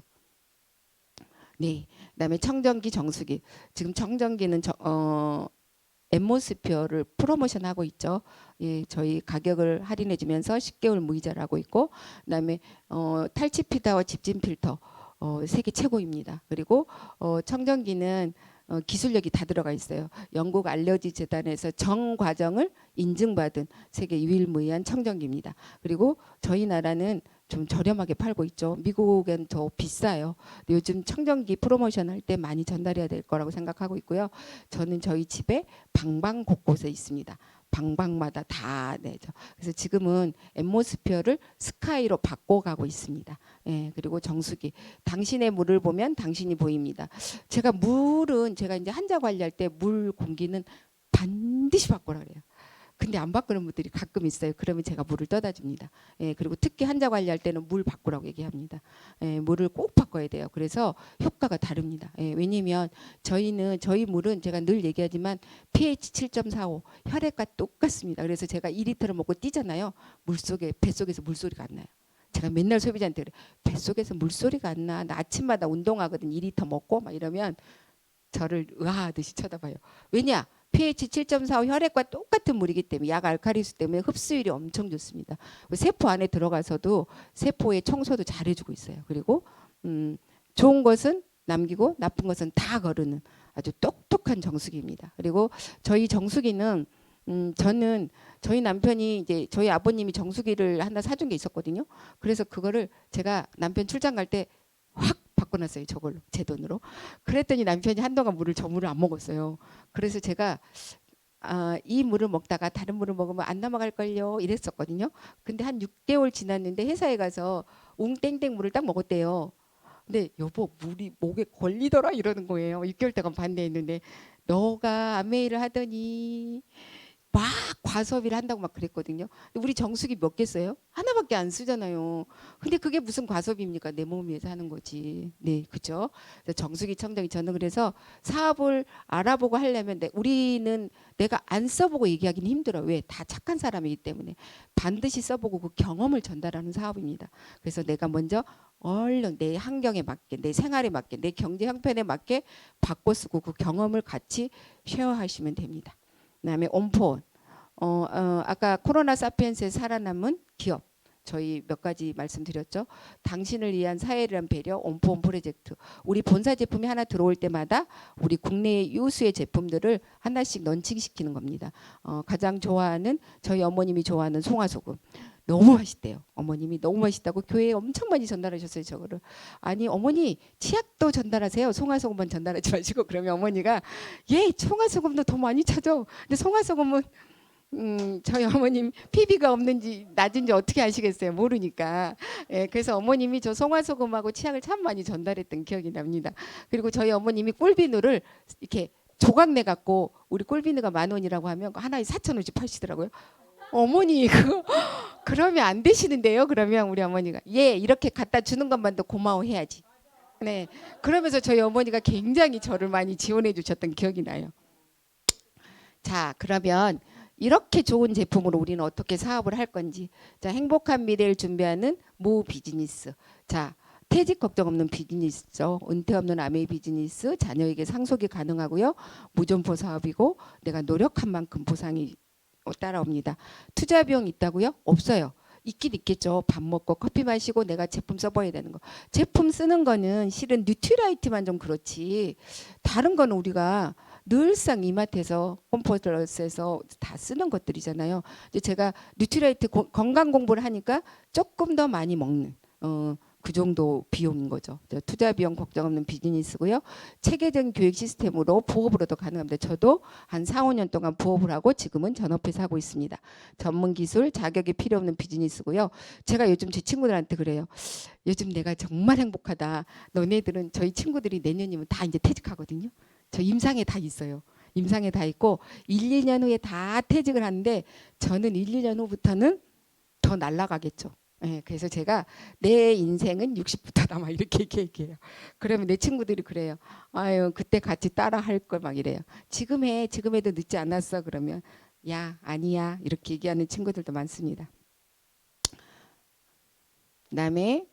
네. 그다음에 청정기 정수기. 지금 청정기는 엠모스피어를 프로모션하고 있죠. 예, 저희 가격을 할인해 주면서 10개월 무이자를 하고 있고 그다음에 탈취 필터와 집진 필터 세계 최고입니다. 그리고 청정기는 기술력이 다 들어가 있어요. 영국 알러지 재단에서 정 과정을 인증받은 세계 유일무이한 청정기입니다. 그리고 저희 나라는 좀 저렴하게 팔고 있죠. 미국엔 더 비싸요. 요즘 청정기 프로모션 할 때 많이 전달해야 될 거라고 생각하고 있고요. 저는 저희 집에 방방 곳곳에 있습니다. 방방마다 다 내죠. 그래서 지금은 엠모스피어를 스카이로 바꿔가고 있습니다. 예, 그리고 정수기. 당신의 물을 보면 당신이 보입니다. 물은 제가 이제 환자 관리할 때 물 공기는 반드시 바꾸라 그래요. 근데 안 바꾸는 분들이 가끔 있어요. 그러면 제가 물을 떠다 줍니다. 예, 그리고 특히 환자 관리할 때는 물 바꾸라고 얘기합니다. 예, 물을 꼭 바꿔야 돼요. 그래서 효과가 다릅니다. 예, 왜냐면 저희 물은 제가 늘 얘기하지만 pH 7.45 혈액과 똑같습니다. 그래서 제가 2리터를 먹고 뛰잖아요. 뱃속에서 물소리가 안 나요. 제가 맨날 소비자한테 그래. 뱃속에서 물소리가 안 나. 나 아침마다 운동하거든. 2리터 먹고 막 이러면 저를 의아하듯이 쳐다봐요. 왜냐? pH 7.45 혈액과 똑같은 물이기 때문에 약 알칼리수 때문에 흡수율이 엄청 좋습니다. 세포 안에 들어가서도 세포의 청소도 잘해주고 있어요. 그리고 좋은 것은 남기고 나쁜 것은 다 거르는 아주 똑똑한 정수기입니다. 그리고 저희 정수기는 저는 저희 남편이 이제 저희 아버님이 정수기를 하나 사준 게 있었거든요. 그래서 그거를 제가 남편 출장 갈 때 확 바꿔놨어요. 저걸로 제 돈으로. 그랬더니 남편이 한동안 저 물을 안 먹었어요. 그래서 제가 이 물을 먹다가 다른 물을 먹으면 안 넘어갈걸요 이랬었거든요. 근데 한 6개월 지났는데 회사에 가서 웅땡땡 물을 딱 먹었대요. 근데 여보 물이 목에 걸리더라 이러는 거예요. 6개월 동안 반대했는데 너가 아메이를 하더니 막 과소비를 한다고 막 그랬거든요. 근데 우리 정수기 몇 개 써요? 하나밖에 안 쓰잖아요. 근데 그게 무슨 과소비입니까? 내 몸 위해서 하는 거지. 네, 그죠? 정수기, 청정기 저는 그래서 사업을 알아보고 하려면 우리는 내가 안 써보고 얘기하기는 힘들어. 왜? 다 착한 사람이기 때문에 반드시 써보고 그 경험을 전달하는 사업입니다. 그래서 내가 먼저 얼른 내 환경에 맞게, 내 생활에 맞게, 내 경제 형편에 맞게 바꿔 쓰고 그 경험을 같이 쉐어하시면 됩니다. 그다음에 온폰. 아까 코로나 사피엔스에 살아남은 기업. 저희 몇 가지 말씀드렸죠. 당신을 위한 사회를 위한 배려 온폰 프로젝트. 우리 본사 제품이 하나 들어올 때마다 우리 국내 유수의 제품들을 하나씩 런칭시키는 겁니다. 가장 좋아하는 저희 어머님이 좋아하는 송화소금. 너무 맛있대요. 어머님이 너무 맛있다고 교회에 엄청 많이 전달하셨어요. 저거를. 아니 어머니 치약도 전달하세요. 송화소금만 전달하지 마시고. 그러면 어머니가 예 송화소금도 더 많이 찾아. 근데 송화소금은 저희 어머님 PB가 없는지 낮은지 어떻게 아시겠어요? 모르니까. 예, 그래서 어머님이 저 송화소금하고 치약을 참 많이 전달했던 기억이 납니다. 그리고 저희 어머님이 꿀비누를 이렇게 조각 내 갖고 우리 꿀비누가 10,000원이라고 하면 하나에 4,000원씩 파시더라고요. 어머니 그거 그러면 안 되시는데요. 그러면 우리 어머니가 예 이렇게 갖다 주는 것만도 고마워해야지. 네. 그러면서 저희 어머니가 굉장히 저를 많이 지원해 주셨던 기억이 나요. 자, 그러면 이렇게 좋은 제품으로 우리는 어떻게 사업을 할 건지. 자, 행복한 미래를 준비하는 모 비즈니스. 자, 퇴직 걱정 없는 비즈니스죠. 은퇴 없는 아메이 비즈니스. 자녀에게 상속이 가능하고요. 무점포 사업이고 내가 노력한 만큼 보상이 따라옵니다. 투자 비용 있다고요? 없어요. 있긴 있겠죠. 밥 먹고 커피 마시고 내가 제품 써봐야 되는 거. 제품 쓰는 거는 실은 뉴트라이트만 좀 그렇지. 다른 거는 우리가 늘상 이마트에서 홈플러스에서 다 쓰는 것들이잖아요. 이제 제가 뉴트라이트 건강 공부를 하니까 조금 더 많이 먹는 그 정도 비용인 거죠. 투자 비용 걱정 없는 비즈니스고요. 체계적인 교육 시스템으로 부업으로도 가능합니다. 저도 한 4, 5년 동안 부업을 하고 지금은 전업해서 하고 있습니다. 전문 기술, 자격이 필요 없는 비즈니스고요. 제가 요즘 제 친구들한테 그래요. 요즘 내가 정말 행복하다. 너네들은 저희 친구들이 내년이면 다 이제 퇴직하거든요. 저 임상에 다 있어요. 임상에 다 있고 1, 2년 후에 다 퇴직을 하는데 저는 1, 2년 후부터는 더 날아가겠죠. 네, 그래서 제가 내 인생은 60부터다 막 이렇게 얘기해요. 그러면 내 친구들이 그래요. 아유 그때 같이 따라 할 걸 막 이래요. 지금 해 지금 해도 늦지 않았어. 그러면 야 아니야 이렇게 얘기하는 친구들도 많습니다. 그다음에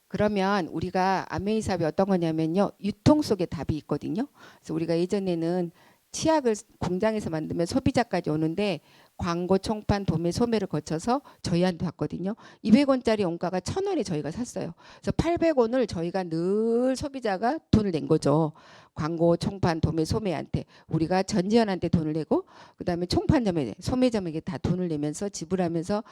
그러면 우리가 아메이 사업이 어떤 거냐면요. 유통 속에 답이 있거든요. 그래서 우리가 예전에는 치약을 공장에서 만들면 소비자까지 오는데 광고, 총판, 도매, 소매를 거쳐서 저희한테 왔거든요. 200원짜리 원가가 1,000원에 저희가 샀어요. 그래서 800원을 저희가 늘 소비자가 돈을 낸 거죠. 광고, 총판, 도매, 소매한테 우리가 전지현한테 돈을 내고 그다음에 총판점에 소매점에게 다 돈을 내면서 지불하면서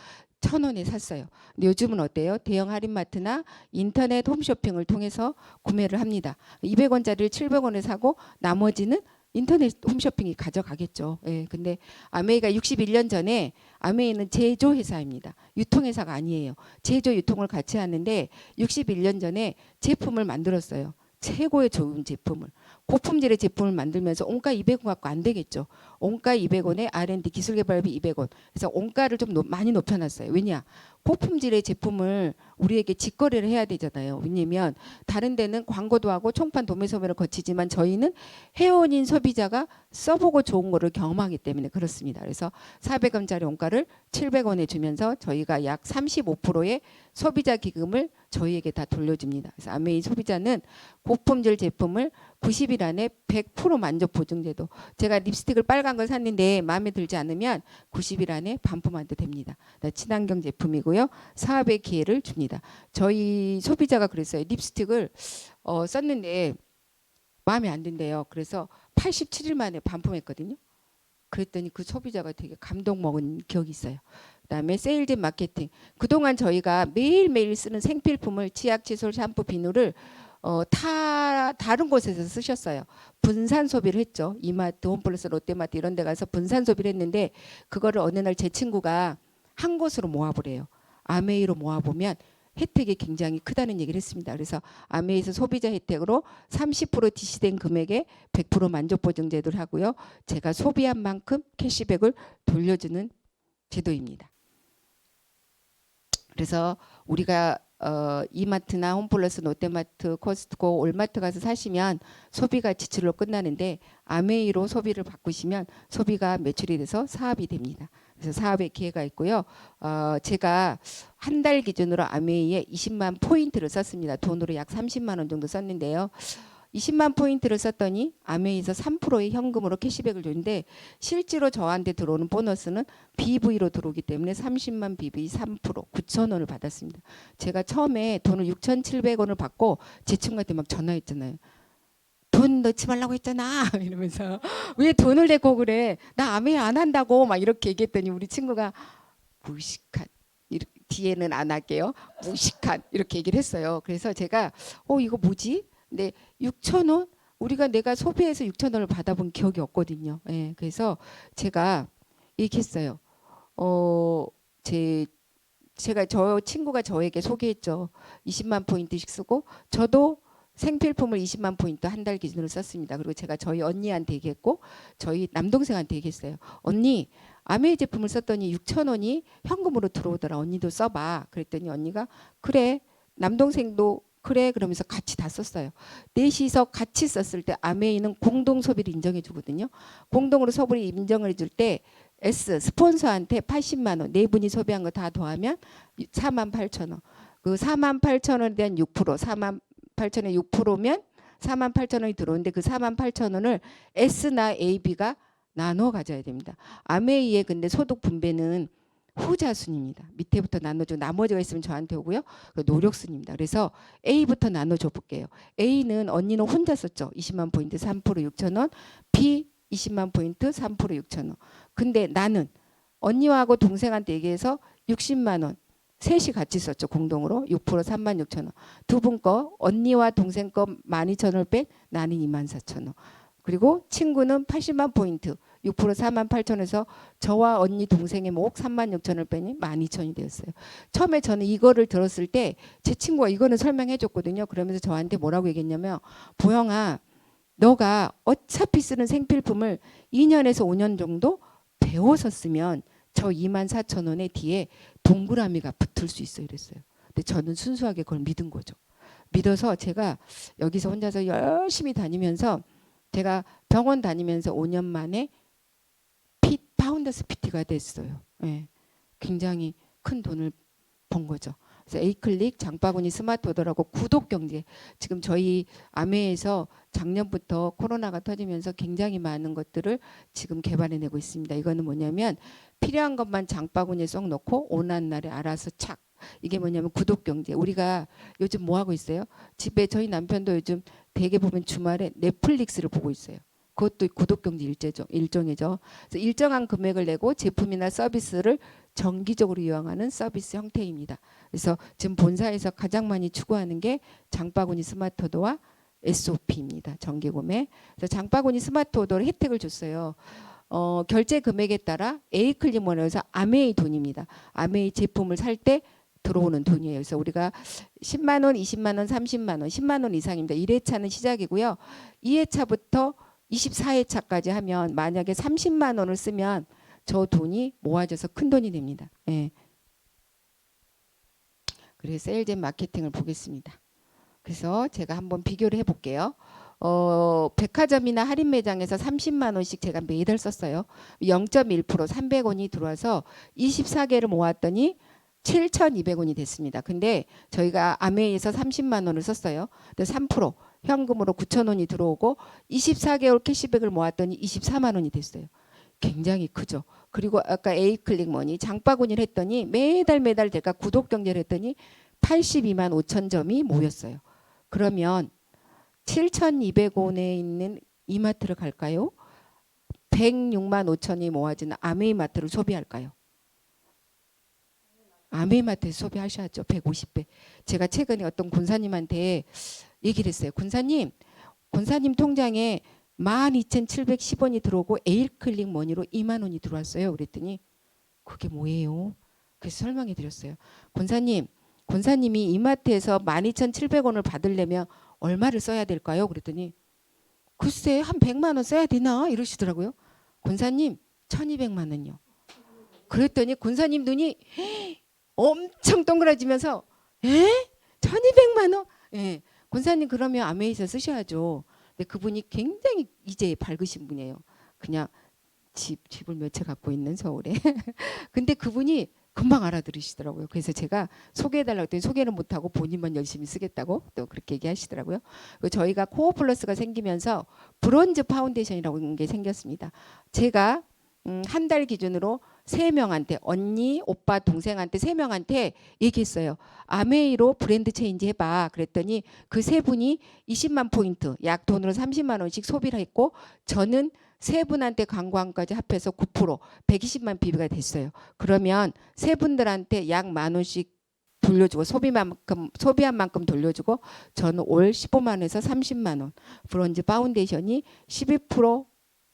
1,000원에 샀어요. 근데 요즘은 어때요? 대형 할인마트나 인터넷 홈쇼핑을 통해서 구매를 합니다. 200원짜리를 700원에 사고 나머지는 인터넷 홈쇼핑이 가져가겠죠. 예, 근데 아메이가 61년 전에 아메이는 제조회사입니다. 유통회사가 아니에요. 제조 유통을 같이 하는데 61년 전에 제품을 만들었어요. 최고의 좋은 제품을. 고품질의 제품을 만들면서 원가 200원 갖고 안 되겠죠. 원가 200원에 R&D 기술개발비 200원. 그래서 원가를 좀 많이 높여놨어요. 왜냐? 고품질의 제품을 우리에게 직거래를 해야 되잖아요. 왜냐면 다른 데는 광고도 하고 총판 도매 소매를 거치지만 저희는 회원인 소비자가 써보고 좋은 거를 경험하기 때문에 그렇습니다. 그래서 400원짜리 원가를 700원에 주면서 저희가 약 35%의 소비자 기금을 저희에게 다 돌려줍니다. 그래서 아메이 소비자는 고품질 제품을 90일 안에 100% 만족 보증제도. 제가 립스틱을 빨간 걸 샀는데 마음에 들지 않으면 90일 안에 반품해도 됩니다. 친환경 제품이고요. 사업의 기회를 줍니다. 저희 소비자가 그랬어요. 립스틱을 썼는데 마음에 안 든대요. 그래서 87일 만에 반품했거든요. 그랬더니 그 소비자가 되게 감동 먹은 기억이 있어요. 그다음에 세일즈 마케팅. 그동안 저희가 매일매일 쓰는 생필품을 치약, 칫솔, 샴푸, 비누를 다른 곳에서 쓰셨어요. 분산 소비를 했죠. 이마트, 홈플러스, 롯데마트 이런 데 가서 분산 소비를 했는데 그거를 어느 날 제 친구가 한 곳으로 모아보래요. 아메이로 모아보면 혜택이 굉장히 크다는 얘기를 했습니다. 그래서 아메이에서 소비자 혜택으로 30% DC된 금액에 100% 만족 보증 제도를 하고요. 제가 소비한 만큼 캐시백을 돌려주는 제도입니다. 그래서 우리가 이마트나 홈플러스, 롯데마트, 코스트코, 올마트 가서 사시면 소비가 지출로 끝나는데 아메이로 소비를 바꾸시면 소비가 매출이 돼서 사업이 됩니다. 그래서 사업의 기회가 있고요. 제가 한 달 기준으로 아메이에 20만 포인트를 썼습니다. 돈으로 약 30만 원 정도 썼는데요. 20만 포인트를 썼더니 아메이에서 3%의 현금으로 캐시백을 주는데 실제로 저한테 들어오는 보너스는 BV로 들어오기 때문에 30만 BV 3% 9천 원을 받았습니다. 제가 처음에 돈을 6,700원을 받고 제 친구한테 막 전화했잖아요. 돈 넣지 말라고 했잖아 이러면서 왜 돈을 내고 그래, 나 아메이 안 한다고 막 이렇게 얘기했더니 우리 친구가 무식한, 뒤에는 안 할게요, 무식한 이렇게 얘기를 했어요. 그래서 제가 이거 뭐지? 근데 6천 원? 내가 소비해서 6천 원을 받아본 기억이 없거든요. 예, 그래서 제가 얘기했어요. 제가 저 친구가 저에게 소개했죠. 20만 포인트씩 쓰고 저도 생필품을 20만 포인트 한 달 기준으로 썼습니다. 그리고 제가 저희 언니한테 얘기했고 저희 남동생한테 얘기했어요. 언니, 아메이 제품을 썼더니 6천 원이 현금으로 들어오더라. 언니도 써봐. 그랬더니 언니가 그래. 남동생도 그래. 그러면서 같이 다 썼어요. 넷이서 같이 썼을 때 아메이는 공동 소비를 인정해 주거든요. 공동으로 소비를 인정을 해줄 때 스폰서한테 80만 원, 네 분이 소비한 거 다 더하면 4만 8천 원. 그 4만 8천 원에 대한 6%, 4만 8천에 6%면 4만 8천 원이 들어오는데 그 4만 8천 원을 S나 AB가 나눠 가져야 됩니다. 아메이의 근데 소득 분배는 후자순입니다. 밑에부터 나눠줘. 나머지가 있으면 저한테 오고요. 노력순입니다. 그래서 A부터 나눠줘 볼게요. A는 언니는 혼자 썼죠. 20만 포인트 3% 6천 원. B 20만 포인트 3% 6천 원. 근데 나는 언니하고 동생한테 얘기해서 60만 원. 셋이 같이 썼죠. 공동으로 6% 3만 6천 원. 두 분 거 언니와 동생 거 12,000원을 뺀 나는 24,000원. 그리고 친구는 80만 포인트 6% 4만 8천에서 저와 언니 동생의 목 3만 6천을 빼니 12,000이 되었어요. 처음에 저는 이거를 들었을 때 제 친구가 이거는 설명해 줬거든요. 그러면서 저한테 뭐라고 얘기했냐면 보영아, 너가 어차피 쓰는 생필품을 2년에서 5년 정도 배워서 쓰면 저 24,000원의 뒤에 동그라미가 붙을 수 있어 이랬어요. 근데 저는 순수하게 그걸 믿은 거죠. 믿어서 제가 여기서 혼자서 열심히 다니면서 제가 병원 다니면서 5년 만에 파운더스 PT가 됐어요. 예, 굉장히 큰 돈을 번 거죠. 그래서 에이클릭, 장바구니, 스마트오더라고 구독 경제. 지금 저희 아메에서 작년부터 코로나가 터지면서 굉장히 많은 것들을 지금 개발해내고 있습니다. 이거는 뭐냐면 필요한 것만 장바구니에 쏙 넣고 오는 날에 알아서 착. 이게 뭐냐면 구독 경제. 우리가 요즘 뭐 하고 있어요? 집에 저희 남편도 요즘 대개 보면 주말에 넷플릭스를 보고 있어요. 그것도 구독 경제 일종이죠. 그래서 일정한 금액을 내고 제품이나 서비스를 정기적으로 이용하는 서비스 형태입니다. 그래서 지금 본사에서 가장 많이 추구하는 게 장바구니 스마트오더와 SOP입니다. 정기 구매. 그래서 장바구니 스마트오더로 혜택을 줬어요. 결제 금액에 따라 A클리먼에서 아메이 돈입니다. 아메이 제품을 살 때 들어오는 돈이에요. 그래서 우리가 10만 원, 20만 원, 30만 원, 10만 원 이상입니다. 1회차는 시작이고요. 2회차부터 24회차까지 하면 만약에 30만 원을 쓰면 저 돈이 모아져서 큰 돈이 됩니다. 예. 그래서 세일즈 마케팅을 보겠습니다. 그래서 제가 한번 비교를 해볼게요. 백화점이나 할인 매장에서 30만 원씩 제가 매달 썼어요. 0.1% 300원이 들어와서 24개를 모았더니 7,200원이 됐습니다. 근데 저희가 아메이에서 30만 원을 썼어요. 근데 3% 현금으로 9,000원이 들어오고 24개월 캐시백을 모았더니 24만 원이 됐어요. 굉장히 크죠. 그리고 아까 A클릭 머니 장바구니를 했더니 매달 제가 구독 경제를 했더니 82만 5천 점이 모였어요. 그러면 7,200원에 있는 이마트를 갈까요? 106만 5천이 모아지는 아메이마트를 소비할까요? 아메이마트에서 소비하셔야죠. 150배. 제가 최근에 어떤 군사님한테 얘기를 했어요. 군사님 통장에 12,710원이 들어오고 에일클릭 머니로 2만 원이 들어왔어요. 그랬더니 그게 뭐예요? 그래서 설명해 드렸어요. 군사님 권사님이 이마트에서 12,700원을 받으려면 얼마를 써야 될까요? 그랬더니 글쎄 한 100만 원 써야 되나 이러시더라고요. 권사님 1,200만 원요. 그랬더니 권사님 눈이 엄청 동그라지면서 1,200만 원? 예. 권사님 그러면 아메이서 쓰셔야죠. 근데 그분이 굉장히 이제 밝으신 분이에요. 그냥 집을 몇 채 갖고 있는 서울에. 근데 그분이 금방 알아들으시더라고요. 그래서 제가 소개해달라고 했더니 소개는 못하고 본인만 열심히 쓰겠다고 또 그렇게 얘기하시더라고요. 저희가 코어 플러스가 생기면서 브론즈 파운데이션이라고 게 생겼습니다. 제가 한 달 기준으로 3명한테 언니, 오빠, 동생한테 3명한테 얘기했어요. 아메이로 브랜드 체인지 해봐. 그랬더니 그 3분이 20만 포인트, 약 돈으로 30만 원씩 소비를 했고 저는 3분한테 광고한까지 합해서 9% 120만 PB가 됐어요. 그러면 3분들한테 약 10,000원씩 돌려주고 소비한 만큼 돌려주고 저는 올 15만 원에서 30만 원 브론즈 파운데이션이 12%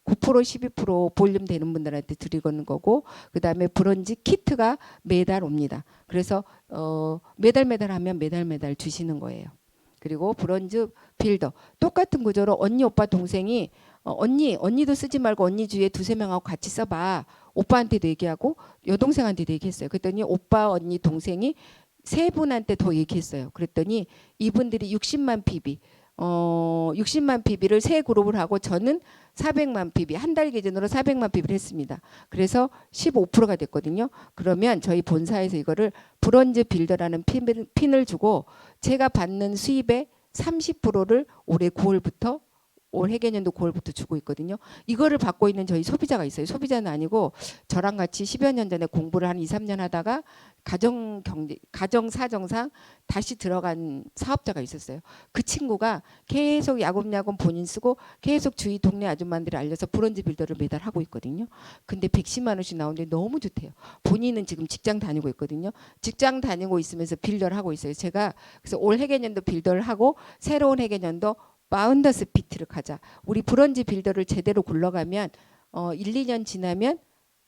9% 12% 볼륨 되는 분들한테 드리는 거고 그다음에 브론즈 키트가 매달 옵니다. 그래서 매달 하면 매달 주시는 거예요. 그리고 브론즈 빌더 똑같은 구조로 언니 오빠 동생이 언니도 쓰지 말고 언니 주위에 2-3명하고 같이 써봐. 오빠한테도 얘기하고 여동생한테도 얘기했어요. 그랬더니 오빠 언니 동생이 3분한테 더 얘기했어요. 그랬더니 이분들이 60만 PB 60만 PB를 3그룹을 하고 저는 400만 PB 한 달 기준으로 400만 PB를 했습니다. 그래서 15%가 됐거든요. 그러면 저희 본사에서 이거를 브론즈 빌더라는 핀을 주고 제가 받는 수입의 30%를 올해 9월부터 올 회계년도 9월부터 주고 있거든요. 이거를 받고 있는 저희 소비자가 있어요. 소비자는 아니고 저랑 같이 10여 년 전에 공부를 한 2-3년 하다가 가정 사정상 다시 들어간 사업자가 있었어요. 그 친구가 계속 야곱야곱 본인 쓰고 계속 주위 동네 아줌마들이 알려서 브론즈 빌더를 매달 하고 있거든요. 근데 110만 원씩 나오는데 너무 좋대요. 본인은 지금 직장 다니고 있거든요. 직장 다니고 있으면서 빌더를 하고 있어요. 제가 그래서 올 회계년도 빌더를 하고 새로운 회계년도 파운더스 PT를 가자. 우리 브론즈 빌더를 제대로 굴러가면 1-2년 지나면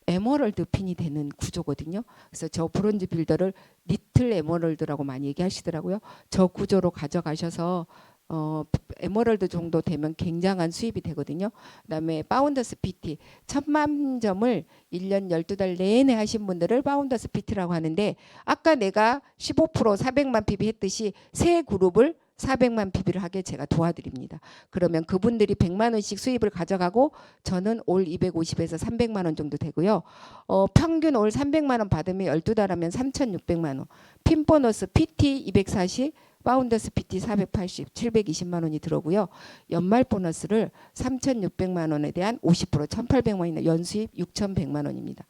에머럴드 핀이 되는 구조거든요. 그래서 저 브론즈 빌더를 리틀 에머럴드라고 많이 얘기하시더라고요. 저 구조로 가져가셔서 에머럴드 정도 되면 굉장한 수입이 되거든요. 그다음에 파운더스 PT 1,000만 점을 1년 12달 내내 하신 분들을 파운더스 PT라고 하는데 아까 내가 15% 400만 PB 했듯이 세 그룹을 400만 PB를 하게 제가 도와드립니다. 그러면 그분들이 100만 원씩 수입을 가져가고 저는 올 250에서 300만 원 정도 되고요. 평균 올 300만 원 받으면 12달 하면 3,600만 원. 핀 보너스 PT 240, 파운더스 PT 480, 720만 원이 들어오고요. 연말 보너스를 3,600만 원에 대한 50% 1,800만원이나 연수입 6,100만 원입니다.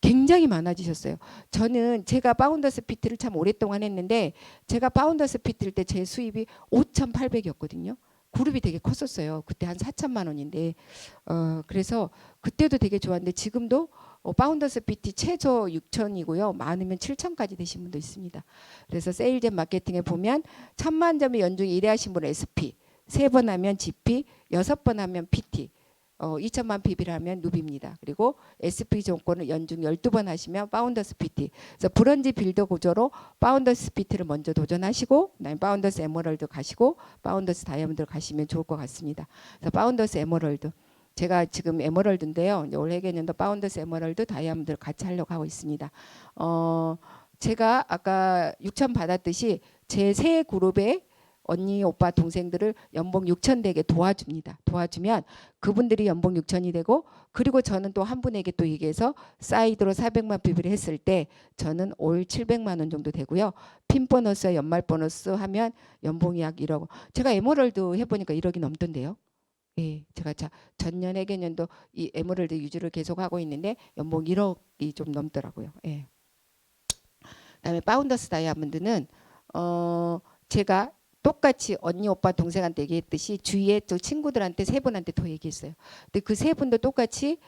굉장히 많아지셨어요. 저는 제가 파운더스 PT를 참 오랫동안 했는데 제가 파운더스 PT일 때 제 수입이 5,800이었거든요. 그룹이 되게 컸었어요. 그때 한 4천만 원인데 그래서 그때도 되게 좋았는데 지금도 파운더스 PT 최저 6천이고요. 많으면 7천까지 되신 분도 있습니다. 그래서 세일즈 마케팅에 보면 1,000만 점의 연중 1회 하신 분은 SP, 3번 하면 GP, 6번 하면 PT, 2천만 PB를 하면 누비입니다. 그리고 SP 정권을 연중 12번 하시면 파운더스 PT. 그래서 브론즈 빌더 구조로 파운더스 PT를 먼저 도전하시고 그다음에 파운더스 에메랄드 가시고 파운더스 다이아몬드 가시면 좋을 것 같습니다. 그래서 파운더스 에메랄드. 제가 지금 에메랄드인데요. 올 회계년도 파운더스 에메랄드 다이아몬드를 같이 하려고 하고 있습니다. 제가 아까 6천 받았듯이 제 세 그룹에 언니, 오빠, 동생들을 연봉 6천 되게 도와줍니다. 도와주면 그분들이 연봉 6천이 되고 그리고 저는 또 한 분에게 또 얘기해서 사이드로 400만 PB를 했을 때 저는 올 700만 원 정도 되고요. 핀 보너스, 연말 보너스 하면 연봉이 약 1억. 제가 에메랄드 해보니까 1억이 넘던데요. 예, 제가 전년 회계년도 이 에메랄드 유지를 계속 하고 있는데 연봉 1억이 좀 넘더라고요. 예. 그다음에 파운더스 다이아몬드는 제가 똑같이 언니, 오빠, 동생한테 얘기했듯이 주위에 또 친구들한테 3분한테 더 얘기했어요. 근데 그 3분도 똑같이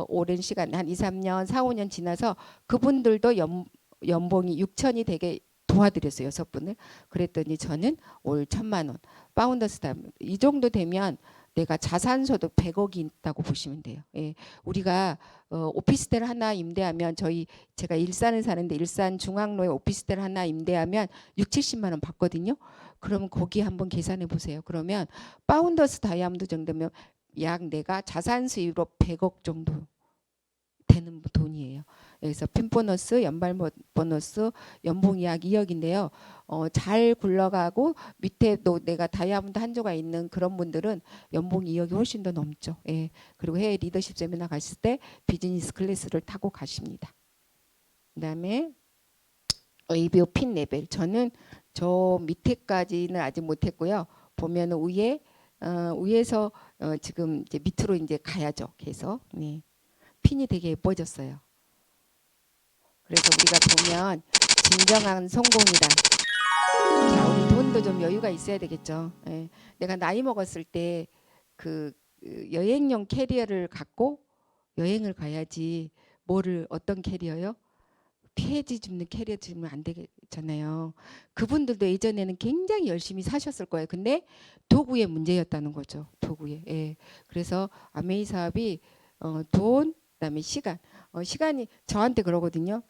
오랜 시간 한 2-3년, 4-5년 지나서 그분들도 연봉이 6천이 되게 도와드렸어요. 6분을. 그랬더니 저는 올 1,000만 원. 파운더스 다이아몬드 이 정도 되면 내가 자산소득 100억이 있다고 보시면 돼요. 예. 우리가 오피스텔 하나 임대하면 제가 일산에 사는데 일산 중앙로에 오피스텔 하나 임대하면 6, 70만 원 받거든요. 그러면 거기 한번 계산해 보세요. 그러면 파운더스 다이아몬드 정도면 약 내가 자산 수입으로 100억 정도 되는 돈이에요. 그래서 핀 보너스, 연말 보너스, 연봉이 약 2억인데요. 잘 굴러가고 밑에 또 내가 다이아몬드 한 조가 있는 그런 분들은 연봉 2억이 훨씬 더 넘죠. 예. 그리고 해외 리더십 세미나 갔을 때 비즈니스 클래스를 타고 가십니다. 그다음에 ABO 핀 레벨. 저는 저 밑에까지는 아직 못했고요. 보면 위에서 지금 이제 밑으로 이제 가야죠. 계속. 네. 핀이 되게 예뻐졌어요. 그래서 우리가 보면 진정한 성공이다. 자, 우리 돈도 좀 여유가 있어야 되겠죠. 예. 내가 나이 먹었을 때 그 여행용 캐리어를 갖고 여행을 가야지. 어떤 캐리어요? 피해지 줍는 캐리어 주면 안 되겠잖아요. 그분들도 예전에는 굉장히 열심히 사셨을 거예요. 근데 도구의 문제였다는 거죠. 도구에. 예. 그래서 아메이 사업이 돈, 그다음에 시간. 시간이 저한테 그러거든요.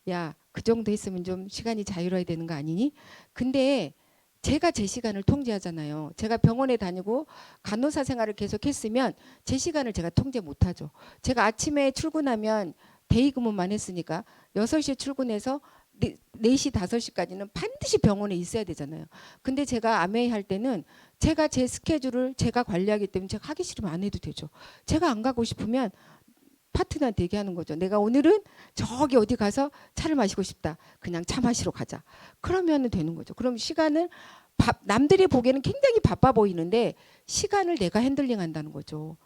야, 그 정도 했으면 좀 시간이 자유로워야 되는 거 아니니? 근데 제가 제 시간을 통제하잖아요. 제가 병원에 다니고 간호사 생활을 계속 했으면 제 시간을 제가 통제 못 하죠. 제가 아침에 출근하면 데이 근무만 했으니까 6시에 출근해서 4시, 5시까지는 반드시 병원에 있어야 되잖아요. 근데 제가 아메이 할 때는 제가 제 스케줄을 제가 관리하기 때문에 제가 하기 싫으면 안 해도 되죠. 제가 안 가고 싶으면 파트너한테 얘기하는 거죠. 내가 오늘은 저기 어디 가서 차를 마시고 싶다. 그냥 차 마시러 가자. 그러면 되는 거죠. 그럼 시간을 남들이 보기에는 굉장히 바빠 보이는데 시간을 내가 핸들링 한다는 거죠.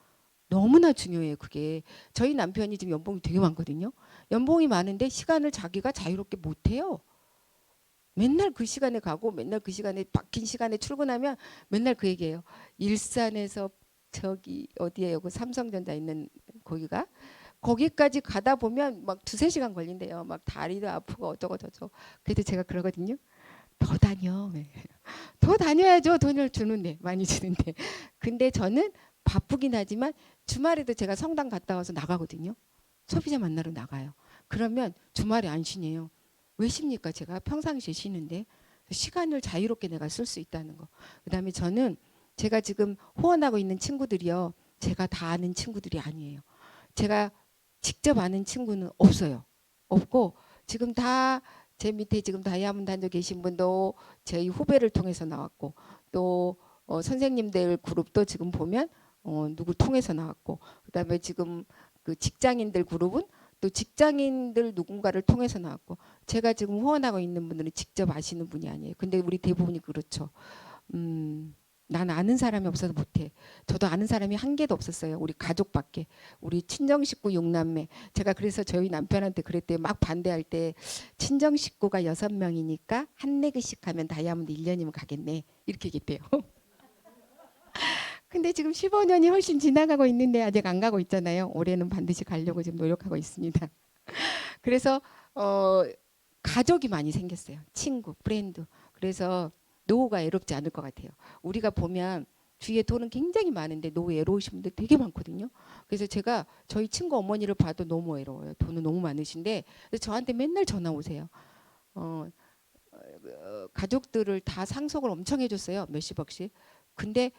너무나 중요해요. 그게. 저희 남편이 지금 연봉이 되게 많거든요. 연봉이 많은데 시간을 자기가 자유롭게 못해요. 맨날 그 시간에 가고 맨날 그 시간에 박힌 시간에 출근하면 맨날 그 얘기해요. 일산에서 저기 어디에 여기 삼성전자 있는 거기까지 가다 보면 막 2~3시간 걸린대요. 막 다리도 아프고 어쩌고 저쩌고. 그래도 제가 그러거든요. 더 다녀. 더 다녀야죠. 돈을 주는데 많이 주는데. 근데 저는 바쁘긴 하지만 주말에도 제가 성당 갔다 와서 나가거든요. 소비자 만나러 나가요. 그러면 주말에 안 쉬네요. 왜 쉽니까? 제가 평상시에 쉬는데 시간을 자유롭게 내가 쓸 수 있다는 거. 그다음에 저는 제가 지금 후원하고 있는 친구들이요. 제가 다 아는 친구들이 아니에요. 제가 직접 아는 친구는 없어요. 없고 지금 다 제 밑에 지금 다이아몬드 한조 계신 분도 저희 후배를 통해서 나왔고 또 선생님들 그룹도 지금 보면 누구 통해서 나왔고 그다음에 지금 그 직장인들 그룹은 또 직장인들 누군가를 통해서 나왔고 제가 지금 후원하고 있는 분들은 직접 아시는 분이 아니에요. 근데 우리 대부분이 그렇죠. 난 아는 사람이 없어서 못해. 저도 아는 사람이 한 개도 없었어요. 우리 가족밖에. 우리 친정 식구 6남매. 제가 그래서 저희 남편한테 그랬대요. 막 반대할 때 친정 식구가 6명이니까 한 레그씩 하면 다이아몬드 1년이면 가겠네. 이렇게 얘기했대요. 근데 지금 15년이 훨씬 지나가고 있는데 아직 안 가고 있잖아요. 올해는 반드시 가려고 지금 노력하고 있습니다. 그래서 가족이 많이 생겼어요. 친구, 프렌드. 그래서 노후가 애롭지 않을 것 같아요. 우리가 보면 주위에 돈은 굉장히 많은데 노후 애로우신 분들 되게 많거든요. 그래서 제가 저희 친구 어머니를 봐도 너무 외로워요. 돈은 너무 많으신데 저한테 맨날 전화 오세요. 가족들을 다 상속을 엄청 해줬어요. 몇십억씩. 근데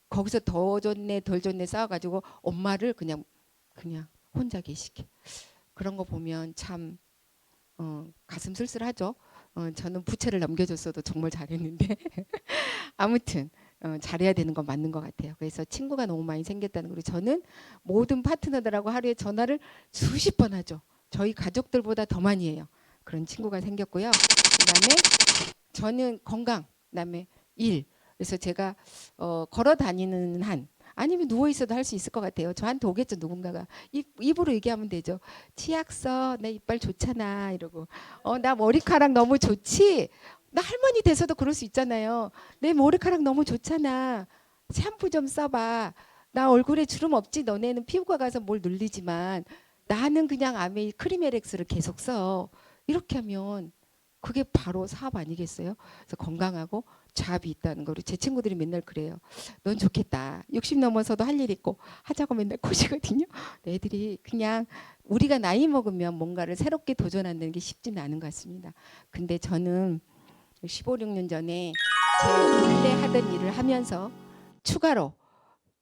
거기서 더 좋네 덜 좋네 싸워가지고 엄마를 그냥 혼자 계시게. 그런 거 보면 참 가슴 쓸쓸하죠. 저는 부채를 넘겨줬어도 정말 잘했는데 아무튼 잘해야 되는 건 맞는 것 같아요. 그래서 친구가 너무 많이 생겼다는 거고 저는 모든 파트너들하고 하루에 전화를 수십 번 하죠. 저희 가족들보다 더 많이 해요. 그런 친구가 생겼고요. 그다음에 저는 건강, 그다음에 일. 그래서 제가 걸어 다니는 한 아니면 누워 있어도 할 수 있을 것 같아요. 저한테 오겠죠 누군가가 입으로 얘기하면 되죠. 치약 써, 내 이빨 좋잖아 이러고 나 머리카락 너무 좋지. 나 할머니 돼서도 그럴 수 있잖아요. 내 머리카락 너무 좋잖아. 샴푸 좀 써봐. 나 얼굴에 주름 없지. 너네는 피부과 가서 뭘 눌리지만 나는 그냥 아메이 크림에렉스를 계속 써. 이렇게 하면 그게 바로 사업 아니겠어요? 그래서 건강하고 잡이 있다는 거를 제 친구들이 맨날 그래요. 넌 좋겠다. 60 넘어서도 할 일 있고 하자고 맨날 꼬시거든요. 애들이 그냥 우리가 나이 먹으면 뭔가를 새롭게 도전한다는 게 쉽지는 않은 것 같습니다. 근데 저는 15, 16년 전에 제 원래 하던 일을 하면서 추가로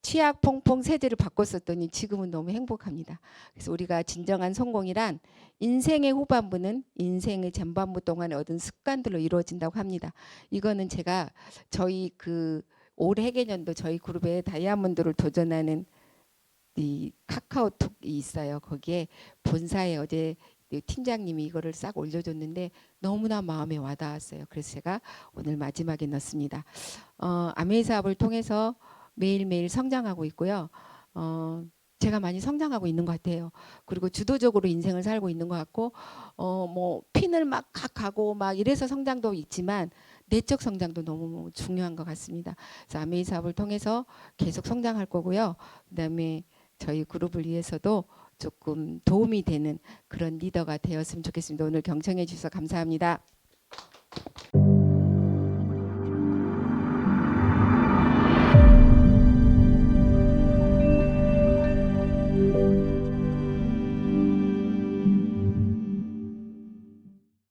치약 퐁퐁 세제를 바꿨었더니 지금은 너무 행복합니다. 그래서 우리가 진정한 성공이란 인생의 후반부는 인생의 전반부 동안에 얻은 습관들로 이루어진다고 합니다. 이거는 제가 저희 그 올해 개년도 저희 그룹에 다이아몬드를 도전하는 이 카카오톡이 있어요. 거기에 본사에 어제 팀장님이 이거를 싹 올려줬는데 너무나 마음에 와닿았어요. 그래서 제가 오늘 마지막에 넣습니다. 아메이 사업을 통해서 매일매일 성장하고 있고요. 제가 많이 성장하고 있는 것 같아요. 그리고 주도적으로 인생을 살고 있는 것 같고, 뭐 핀을 막 가고 막 이래서 성장도 있지만 내적 성장도 너무 중요한 것 같습니다. 그래서 아메이 사업을 통해서 계속 성장할 거고요. 그다음에 저희 그룹을 위해서도 조금 도움이 되는 그런 리더가 되었으면 좋겠습니다. 오늘 경청해 주셔서 감사합니다.